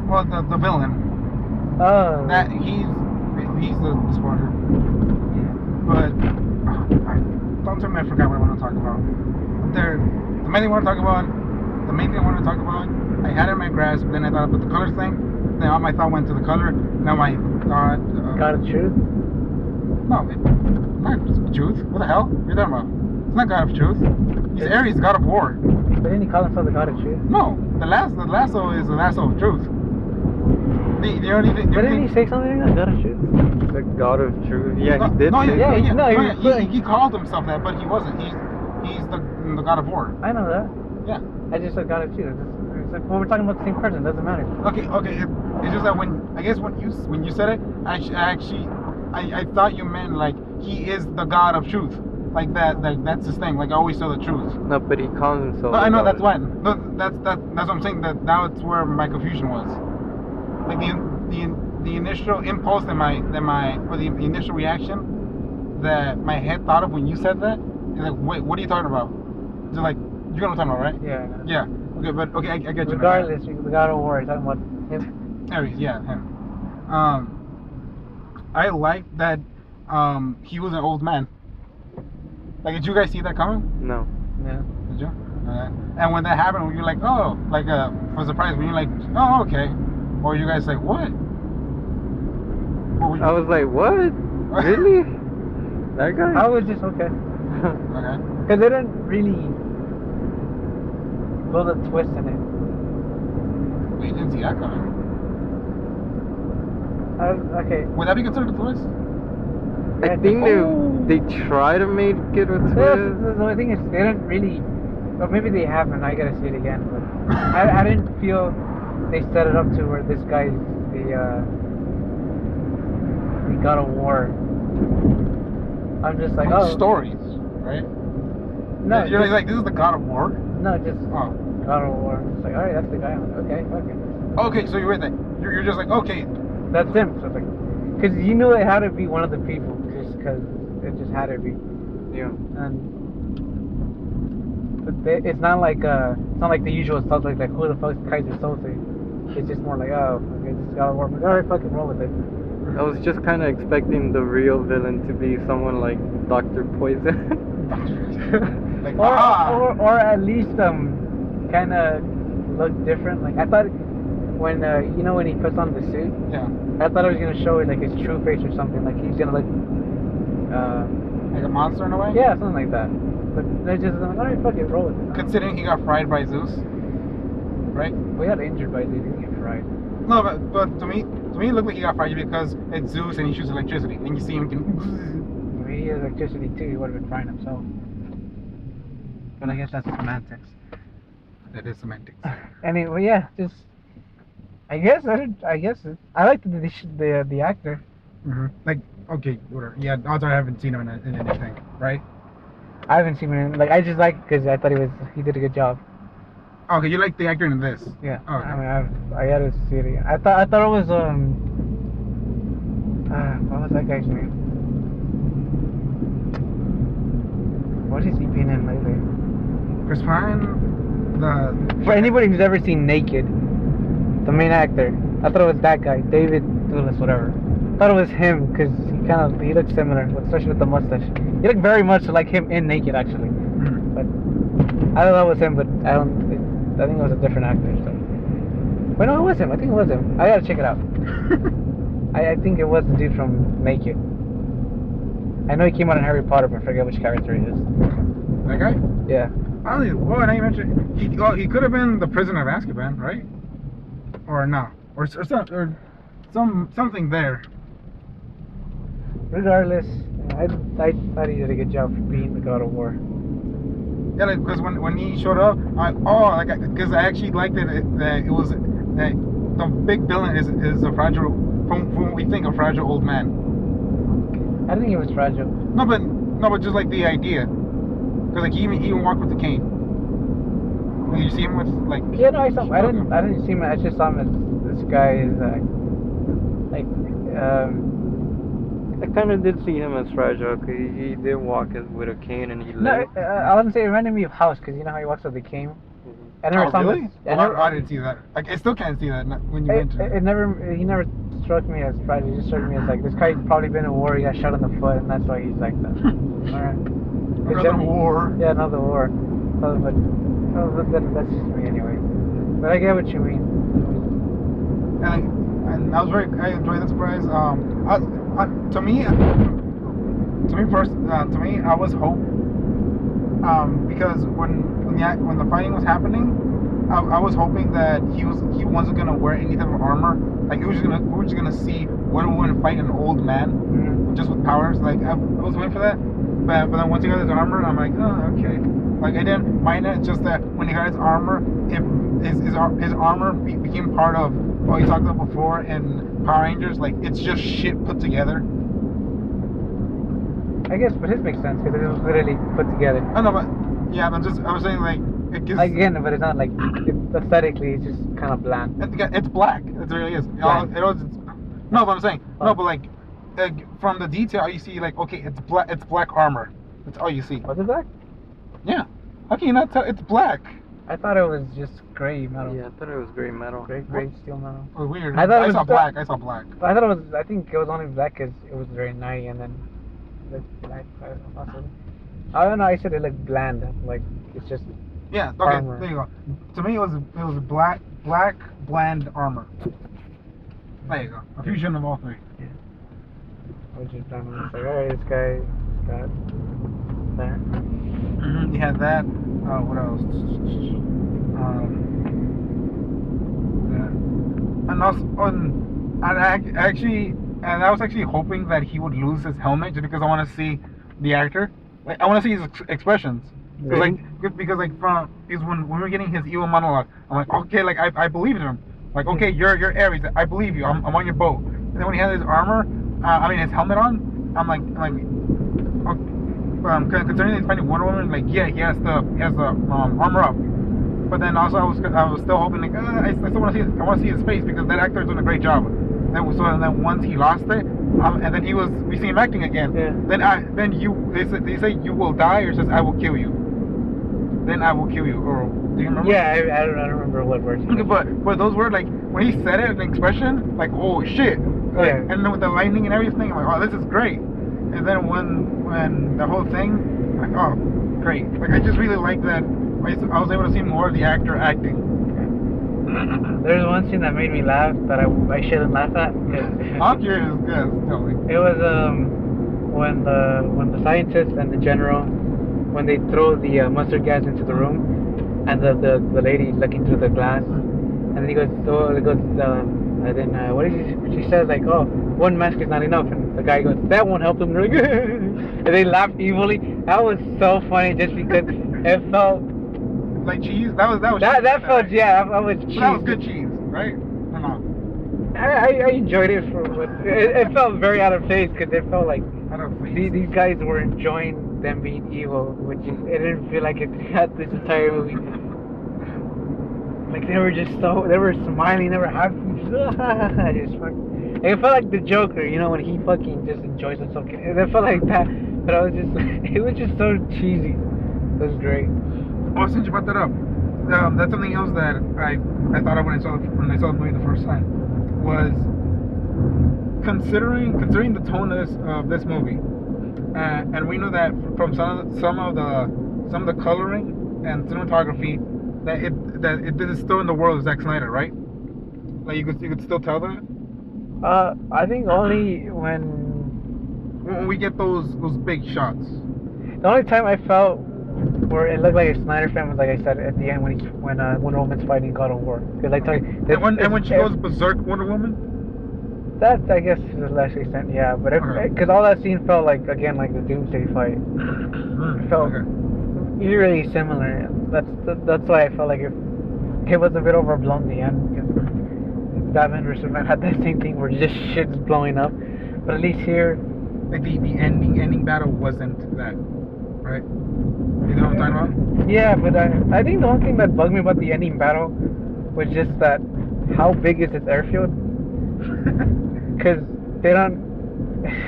Well, the villain. Oh. That he's the spoiler. Yeah. But don't tell me I forgot what I want to talk about. The main thing I want to talk about, I had it in my grasp, then I thought about the color thing, then all my thought went to the color, now my thought... God of Truth? No, not Truth. What the hell? What are you talking about? It's not God of Truth. He's Ares, God of War. But didn't he call himself the God of Truth? No, the lasso is the lasso of truth. Didn't he say something like that? God of Truth? The God of Truth. Yeah, he did. He called himself that, but he wasn't. He's the God of War. I know that. Yeah. I just said God of Truth. It's like, well, we're talking about the same person. It doesn't matter. Okay. It's just that when you said it, I thought you meant like he is the God of truth. Like that's his thing. Like I always tell the truth. No, but he calls himself. No, I know that's why. No, that's what I'm saying. That's where my confusion was. Like the initial impulse or the initial reaction that my head thought of when you said that is like, wait, what are you talking about? It's like, you know what I'm talking about, right? Yeah. Yeah. Okay, but okay, I get you. Regardless, the God of War, you're talking about him. Ares, yeah, him. I like that he was an old man. Like, did you guys see that coming? No. Yeah. Did you? And when that happened, were you like, oh, like for surprise, were you like, oh, okay? Or you guys like, what? I was like, what? Really? That guy? I was just okay. Okay. Because they didn't really build a twist in it. Well, you didn't see that coming. Okay. Would that be considered a twist? I think they try to make it a twist. The only thing is, they didn't really, or maybe they haven't. I gotta see it again. But I didn't feel they set it up to where this guy's the God of War. I'm just like, oh. Stories, right? No. You're like, this is the God of War? No, just God of War. It's like, alright, that's the guy. I'm like, okay, fuck it. Okay, so you're with it. You're just like, okay. That's him. So it's like, because you knew it had to be one of the people, just because it just had to be. Yeah. But it's not like the usual stuff like who the fuck's Kaiser Soze? It's just more like, oh, okay, this is God of War. Like, alright, fucking roll with it. I was just kind of expecting the real villain to be someone like Dr. Poison. Like, or at least kind of look different. Like I thought when when he puts on the suit. Yeah. I thought it was gonna show like his true face or something. Like he's gonna look. Like a monster in a way. Yeah, something like that. But they just I'm like, alright, fuck it, roll with it. Considering he got fried by Zeus, right? We got injured by Zeus. He didn't get fried. No, but to me, it looked like he got fried because it's Zeus and he shoots electricity, and you see him. I mean, he has electricity too. He would have been frying himself. But I guess that's semantics. That is semantics. Anyway, yeah, just I guess I like the actor. Mm-hmm. Like, okay, whatever. Yeah, odds are I haven't seen him in anything, right? I haven't seen him I just like because I thought he did a good job. Okay, you like the actor in this? Yeah. Oh, okay. I mean, I had to see it again. I thought it was what was that guy's name? What has he been in lately? Chris Pine. For anybody who's ever seen Naked, the main actor, I thought it was that guy, David Thewlis, whatever. I thought it was him because he looked similar, especially with the mustache. He looked very much like him in Naked, actually. Mm-hmm. But I don't know it was him, but I think it was a different actor. So. But no, it was him. I think it was him. I gotta check it out. I think it was the dude from Naked. I know he came out in Harry Potter, but I forget which character he is. That guy? Yeah. Now you mentioned he could have been the prisoner of Azkaban, right? Or no, or something there. regardless, I thought he did a good job for being the God of War. Yeah, like, because when he showed up, because I actually liked that it was that the big villain is a fragile, from what we think, a fragile old man. I didn't think he was fragile. No, but just like the idea, because like he even walked with the cane. Like, you see him with like. Yeah, no, I saw. I didn't see him. I just saw him as this guy is like I kind of did see him as fragile because he did walk with a cane and he No, limped. I wouldn't say it reminded me of House because you know how he walks with the cane. I never saw really? him. I didn't see that. I still can't see that when you mention it. He never struck me as fragile. He just struck me as like this guy's probably been in a war. He got shot in the foot, and that's why he's like that. Alright. Another war. Yeah, another war. That's just me anyway. But I get what you mean. And I enjoyed the surprise. To me, I was hope. Because when the fighting was happening, I was hoping that he wasn't gonna wear any type of armor. Like we were just gonna see Wonder Woman fight an old man just with powers. Like I was waiting for that, but then once he got his armor, I'm like, oh, okay. Like I didn't mind it. It's just that when he got his armor, his armor became part of what we talked about before in Power Rangers. Like it's just shit put together. I guess, but his makes sense because it was literally put together. I know, but yeah, I was saying like it gives. Again, but it's not like aesthetically. It's just kind of bland. It's black. It really is. No, but I'm saying no, but like from the detail you see, like okay, it's black. It's black armor. That's all you see. Was it black? Yeah. How can you not tell? It's black. I thought it was just gray metal. Yeah, I thought it was gray metal. Gray steel metal. Oh, weird. I saw black. I saw black. I thought it was. I think it was only black because it was very nice, and then it black. I don't know. I said it looked bland. Like it's just. Yeah. Okay. Armor. There you go. To me, it was black, bland armor. There you go. A fusion of all three. Yeah. I was just done. Like, alright, this guy got that. You had that. What else? And also, I was actually hoping that he would lose his helmet just because I want to see the actor. Like, I want to see his expressions. Really? Because when we were getting his evil monologue, I'm like, okay, like I believe in him. Like, okay, you're Ares. I believe you. I'm on your boat. And then when he had his armor, his helmet on, I'm like, concerning he's fighting Wonder Woman, like yeah, he has the armor up. But then also I was still hoping like I still want to see his face because that actor is doing a great job. And then once he lost it, and then we see him acting again. Yeah. Then they say you will die, or says I will kill you. Then I will kill you, or do you remember? Yeah, I don't remember what words. Okay, but those were like when he said it, an expression like oh shit. Like, Yeah. And then with the lightning and everything, I'm like oh this is great. And then when the whole thing, like oh great. Like I just really like that. I was able to see more of the actor acting. There's one scene that made me laugh that I shouldn't laugh at. I'm curious. Yes, tell me. It was when the scientist and the general when they throw the mustard gas into the room and the lady looking through the glass and then he goes and then what is she says like oh one mask is not enough and the guy goes that won't help them and they laugh evilly. That was so funny just because it felt like cheese. That felt right? Yeah, that was cheese. That was good cheese, right? Or not? I enjoyed it it felt very out of place because it felt like Out of place. these guys were enjoying them being evil, which it didn't feel like it had this entire movie. Like they were smiling, they were happy. It felt like the Joker, you know, when he fucking just enjoys himself. It felt like that, but it was just so cheesy. It was great. Oh, since you brought that up, that's something else that I thought of when I saw the movie the first time was considering the tone of this movie, and we know that from some of the coloring and cinematography that this is still in the world of Zack Snyder, right? Like you could still tell that. I think only when we get those big shots. the only time I felt where it looked like a Snyder film was like I said at the end when Wonder Woman's fighting God of War because I tell you And when she goes berserk Wonder Woman. That I guess to the less extent, yeah. But Okay. because all that scene felt like again like the Doomsday fight. It felt Okay. eerily similar. That's why I felt like it was a bit overblown in the end because Batman vs Superman had that same thing where just shit's blowing up. But at least here, Like the ending battle wasn't that, right? You know what I'm talking about? yeah. But I think the only thing that bugged me about the ending battle was just that how big is this airfield? Because they don't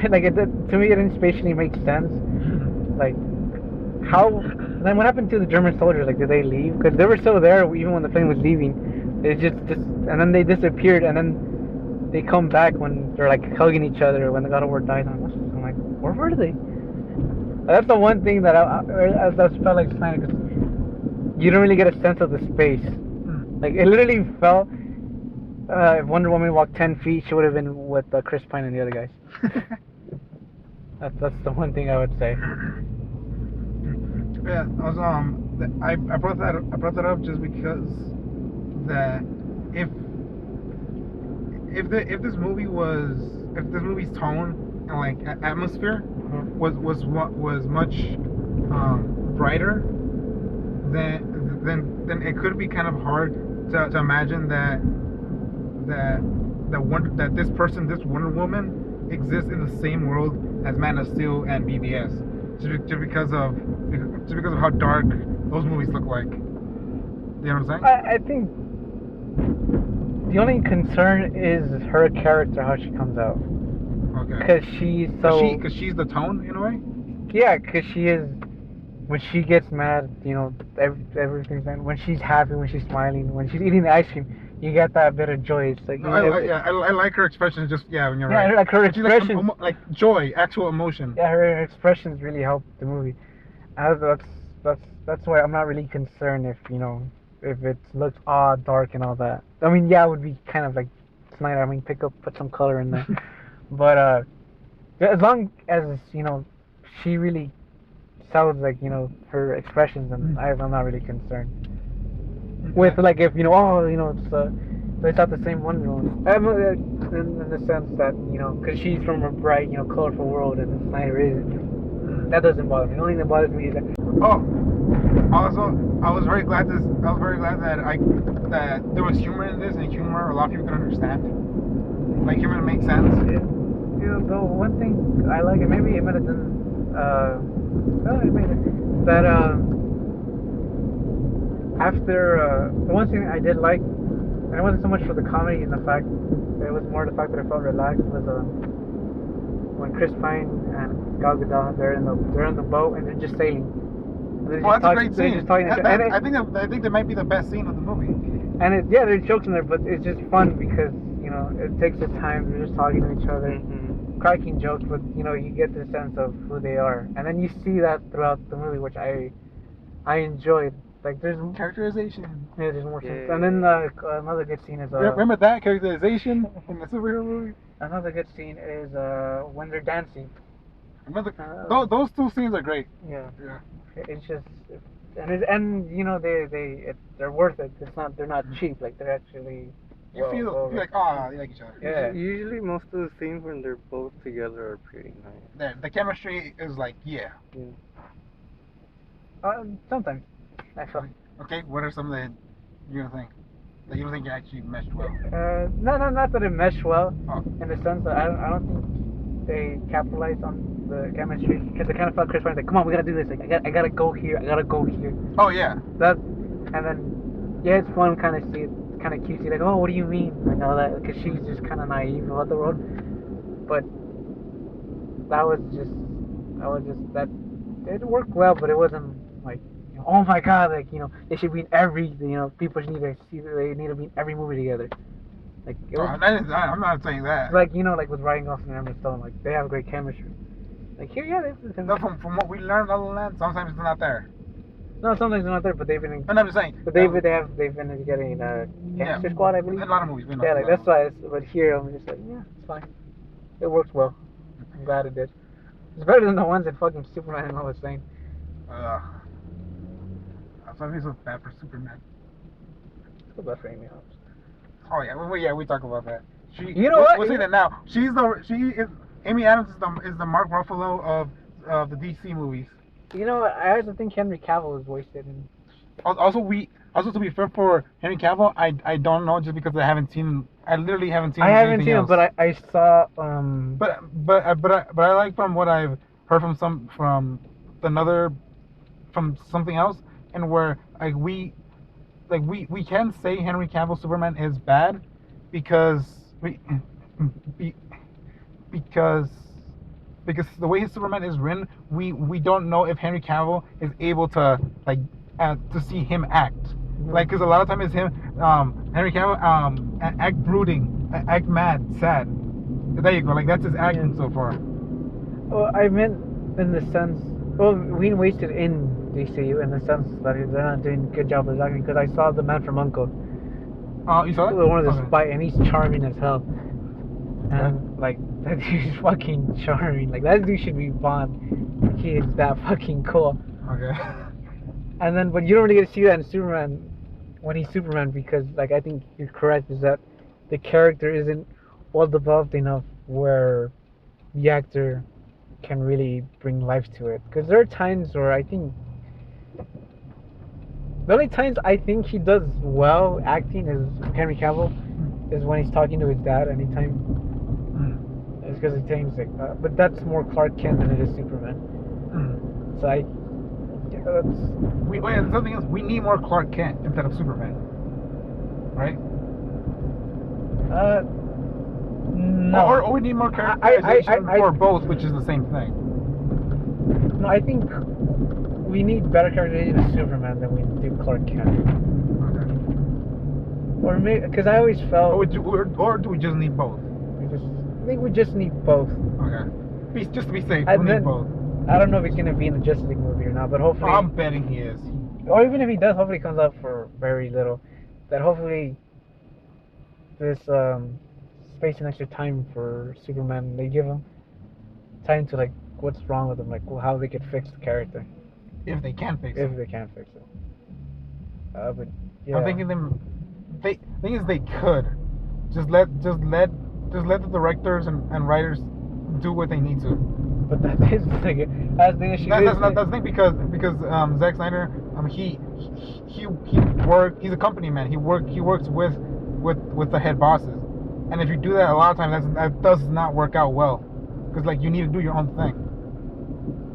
like it. To me, it didn't spatially make sense. Like how then what happened to the German soldiers? Like did they leave? Because they were still there even when the plane was leaving. It just and then they disappeared and then they come back when they're like hugging each other when the God of War dies. I'm like, where were they? That's the one thing that I felt like Snyder, because you don't really get a sense of the space. Like it literally felt. If Wonder Woman walked 10 feet, she would have been with Chris Pine and the other guys. That's the one thing I would say. Yeah, I was I brought that up just because that if this movie's tone and like atmosphere was much brighter, then it could be kind of hard to imagine that this Wonder Woman exists in the same world as Man of Steel and BVS, just because of how dark those movies look like. You know what I'm saying? I think the only concern is her character, how she comes out. Okay. Because she's so. Because she's the tone in a way. Yeah, because she is. When she gets mad, you know, everything's fine. When she's happy, when she's smiling, when she's eating the ice cream, you get that bit of joy. It's like. No, I like her expressions. Just when you're right. Yeah, like her expression. Like joy, actual emotion. Yeah, her expressions really help the movie. That's why I'm not really concerned if if it looks odd, dark, and all that. I mean, yeah, it would be kind of like Snyder. I mean, put some color in there, but as long as she really sounds like her expressions, and I'm not really concerned. With like if it's not the same Wonder Woman. In the sense that because she's from a bright colorful world and Snyder isn't. That doesn't bother me. The only thing that bothers me is that. Oh, also, I was very glad that there was humor in this, and humor a lot of people can understand. Like humor makes sense. The one thing I like, and maybe it might have done. That after the one thing I did like, and it wasn't so much for the comedy and the fact, it was more the fact that I felt relaxed, was when Chris Pine and Gal Gadot they're in the boat and they're just sailing. That's a great scene. I think that might be the best scene of the movie. And there's jokes in there, but it's just fun because it takes the time. They're just talking to each other, cracking jokes, but you get the sense of who they are, and then you see that throughout the movie, which I enjoyed. Like there's characterization. Yeah, there's more sense. And then another good scene is remember that characterization in the superhero movie. Another good scene is when they're dancing. Those two scenes are great. Yeah. It's just and they're worth it. They're not cheap. Like they're actually. You feel like you like each other. Yeah. Usually most of the scenes when they're both together are pretty nice. The chemistry is like sometimes I feel. Okay, what are some of the you don't think that you don't think it actually meshed well? No, not that it meshed well. Oh. In the sense that I don't think they capitalized on the chemistry because I kind of felt Chris Pine's like, come on, we gotta do this. Like I gotta go here. I gotta go here. Oh yeah. And then it's fun kind of see it, kind of cutesy like, oh, what do you mean? Like all that because she's just kind of naive about the world. But that was just that it worked well, but it wasn't like. Oh my God! Like they should be in every. People need to see. They need to be in every movie together. Like I'm not saying that. Like like with Ryan Gosling and Emma Stone, like they have great chemistry. Like here, yeah, from what we learned, sometimes it's not there. No, sometimes they're not there, but they've been. And I'm just saying. But they've been together in Gangster Squad, I believe. A lot of movies. Yeah, like that's why. But here, I'm just like, yeah, it's fine. It works well. I'm glad it did. It's better than the ones that fucking Superman and Lois Lane. I feel so bad for Superman. It's bad for Amy Adams. Oh yeah, we talk about that. You know what? We'll say that now. She is Amy Adams is the Mark Ruffalo of the DC movies. You know what? I also think Henry Cavill is wasted. Also to be fair for Henry Cavill, I don't know just because I literally haven't seen. I haven't anything seen else. him, but I saw. But I like from what I've heard from something else, and where we can say Henry Cavill Superman is bad because because the way his Superman is written, we don't know if Henry Cavill is able to to see him act. Like, because a lot of time it's him, Henry Cavill, act brooding, act mad, sad. There you go. Like, that's his acting so far. Well, I meant in the sense. Well, we wasted in DCU in the sense that they're not doing a good job of acting. Because I saw The Man from U.N.C.L.E. You saw it? One of the Okay. spy, and he's charming as hell. And like that dude's fucking charming. Like that dude should be Bond. He is that fucking cool. Okay. And then, but you don't really get to see that in Superman when he's Superman because, like, I think you're correct. Is that the character isn't well developed enough where the actor can really bring life to it. Because there are times where I think the only times I think he does well acting is Henry Cavill is when he's talking to his dad. Anytime it's because he thinks like, but that's more Clark Kent than it is Superman. So Something else. We need more Clark Kent instead of Superman, right? No. Or we need more characterization for both, which is the same thing. No, I think we need better characterization of Superman than we do Clark Kent. Okay. Or maybe because I always felt. Or do we just need both? I think we just need both. Okay. Just to be safe, And we then- need both. I don't know if he's gonna be in the Justice League movie or not, but hopefully. I'm betting he is. Or even if he does, hopefully it comes out for very little. That hopefully this space and extra time for Superman, they give him time to like what's wrong with him, like how they could fix the character If they can fix if it. they can fix it. But yeah, I'm thinking thing is they could just let the directors and writers do what they need to. But that is like that's the issue. That's the thing because Zack Snyder he he's a company man. He works with the head bosses, and if you do that a lot of times that does not work out well because like you need to do your own thing.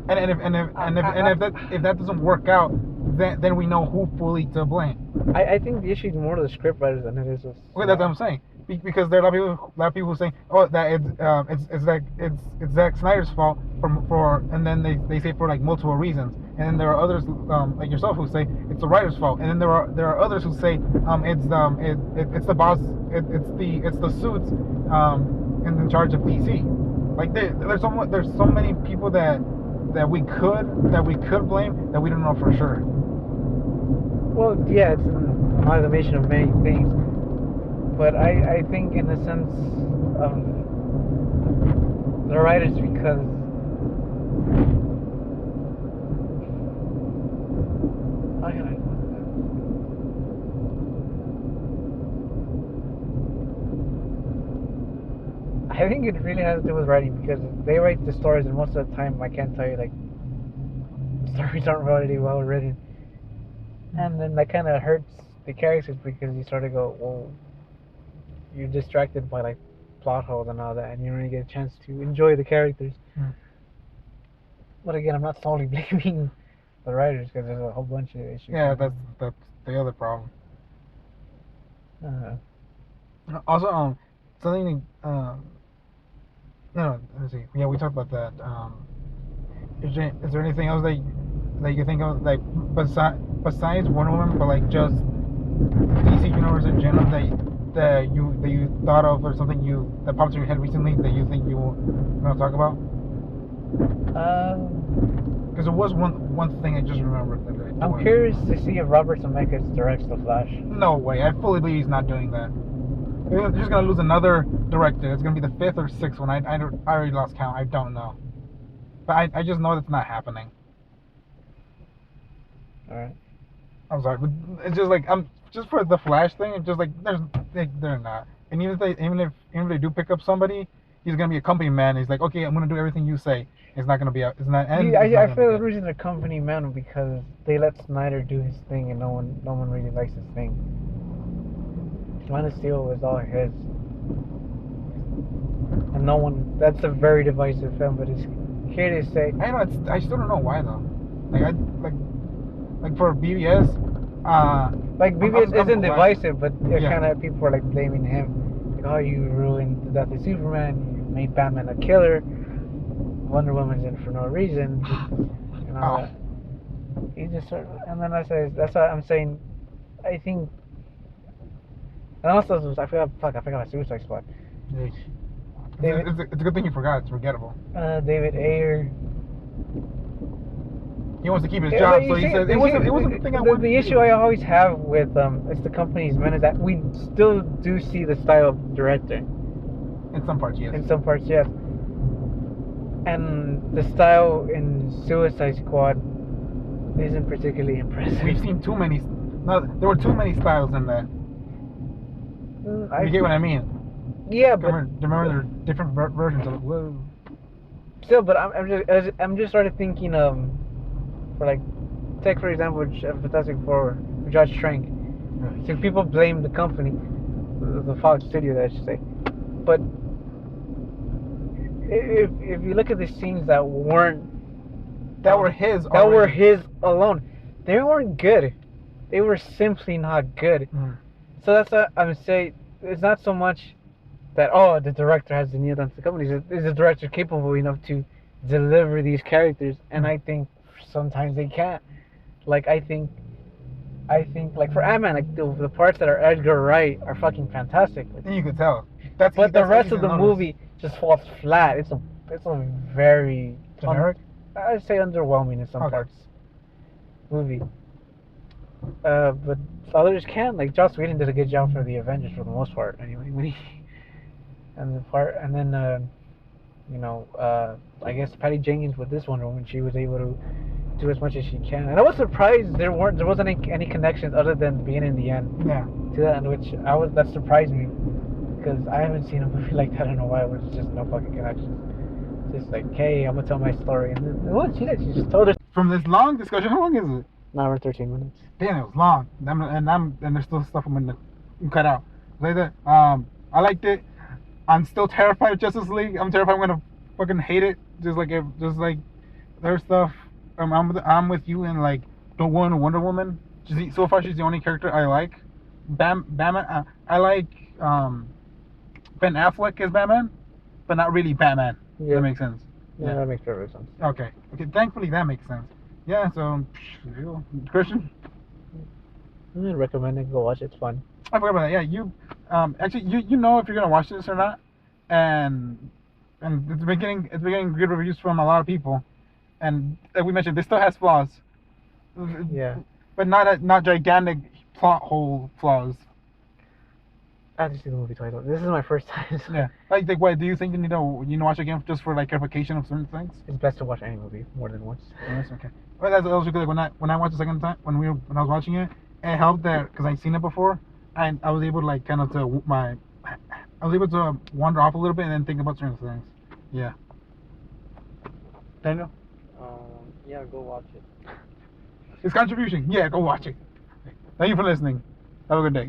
And if that doesn't work out, then we know who fully to blame. I think the issue is more to the script writers than it is with. Okay, that's what I'm saying. Because there are a lot of people who saying, oh, that it's Zack Snyder's fault and then they say for like multiple reasons, and then there are others like yourself who say it's the writer's fault, and then there are others who say it's the boss, it's the suits in charge of DC. Like there's so many people that we could blame that we don't know for sure. Well, yeah, it's an amalgamation of many things. But I think in the sense of the writers, because how can I? I think it really has to do with writing because they write the stories, and most of the time I can't tell you like stories aren't really well written, and then that kind of hurts the characters because you sort of go, well. You're distracted by like plot holes and all that, and you don't really get a chance to enjoy the characters. But again, I'm not solely blaming the writers because there's a whole bunch of issues. Yeah, that's the other problem. Also, something. Let's see. Yeah, we talked about that. Is there anything else that you think of like besides Wonder Woman, but like just DC Universe in general that you thought of, or something that popped in your head recently that you think you want to talk about? Because there was one thing I just remembered that I'm curious to see if Robert Zemeckis directs The Flash. No way! I fully believe he's not doing that. They're just gonna lose another director. It's gonna be the 5th or 6th one. I already lost count. I don't know, but I just know that's not happening. All right. I'm sorry, but it's just like just for the Flash thing. It's just like they're not. And even if they do pick up somebody, he's gonna be a company man. He's like, okay, I'm gonna do everything you say. It's not gonna be. It's not. And it's not I gonna feel be the good. reason they're company men because they let Snyder do his thing and no one really likes his thing. Man of Steel was all his, and no one. That's a very divisive film, but it's here to say. I know. I still don't know why though. Like for BBS. Like BBS I'm isn't glad. divisive, but Yeah. kind of people are like blaming him. Like, oh, you ruined the death of Superman. You made Batman a killer. Wonder Woman's in for no reason. You know, he just sort of, and then I say that's what I'm saying. I think, and also I forgot about Suicide Squad. David- It's a good thing you forgot. It's forgettable. David Ayer. He wants to keep his Yeah, job, but you so he see- says it you wasn't see, the thing I the, wanted. the to issue do. I always have with it's the company's men is that we still do see the style of director In some parts, yes. in some parts, yes. And the style in Suicide Squad isn't particularly impressive. We've seen too many. No, there were too many styles in that. You get what I mean? Yeah, but Remember there are different versions of it. Whoa. still, but I'm just sort of thinking for like, take for example Fantastic Four, Judge Trank. So people blame the company, the Fox studio, that I should say. But if you look at the scenes that weren't That were his. that were already. his alone, they weren't good. They were simply not good. Mm. So that's what I'm saying. It's not so much that the director has the kneel down to the company. Is the director capable enough to deliver these characters? And I think sometimes they can't. Like I think like for Ant-Man, like the parts that are Edgar Wright are fucking fantastic. Then you could tell. But the that's rest easy of to the notice. movie just falls flat. It's a very Generic? I'd say underwhelming in some Okay. parts. Movie. But others can. Like Joss Whedon did a good job for the Avengers for the most part. Anyway, when he and then I guess Patty Jenkins with this Wonder Woman, she was able to do as much as she can. And I was surprised there wasn't any connections other than the beginning and the end Yeah. to that, in which that surprised me because I haven't seen a movie like that in a while where there's just no fucking connections. Just like, hey, I'm gonna tell my story, and then what she did, she just told it. From this long discussion, how long is it? An hour and 13 minutes. Damn, it was long. And there's still stuff I'm gonna cut out. Like that. I liked it. I'm still terrified of Justice League. I'm terrified I'm gonna fucking hate it. Just like their stuff. I'm with you in like the Wonder Woman. So far, she's the only character I like. Batman. I like Ben Affleck as Batman, but not really Batman. Yeah. That makes sense. Yeah, that makes perfect sense. Okay. Thankfully, that makes sense. Yeah. So, Christian. I recommend it. Go watch it. It's fun. I forgot about that. Yeah, actually you know if you're gonna watch this or not, and it's been getting good reviews from a lot of people, and like we mentioned, this still has flaws. Yeah. But not gigantic plot hole flaws. I have to see the movie twice. This is my first time. So Yeah. Like what do you think you need to watch again just for like clarification of certain things? it's best to watch any movie more than once. Yes, okay. Well, that was good. When I watched the second time when I was watching it, it helped that because I'd seen it before, and I was able to like I was able to wander off a little bit and then think about certain things. Yeah. Daniel, Yeah, go watch it. his contribution. Yeah, go watch it. Thank you for listening. Have a good day.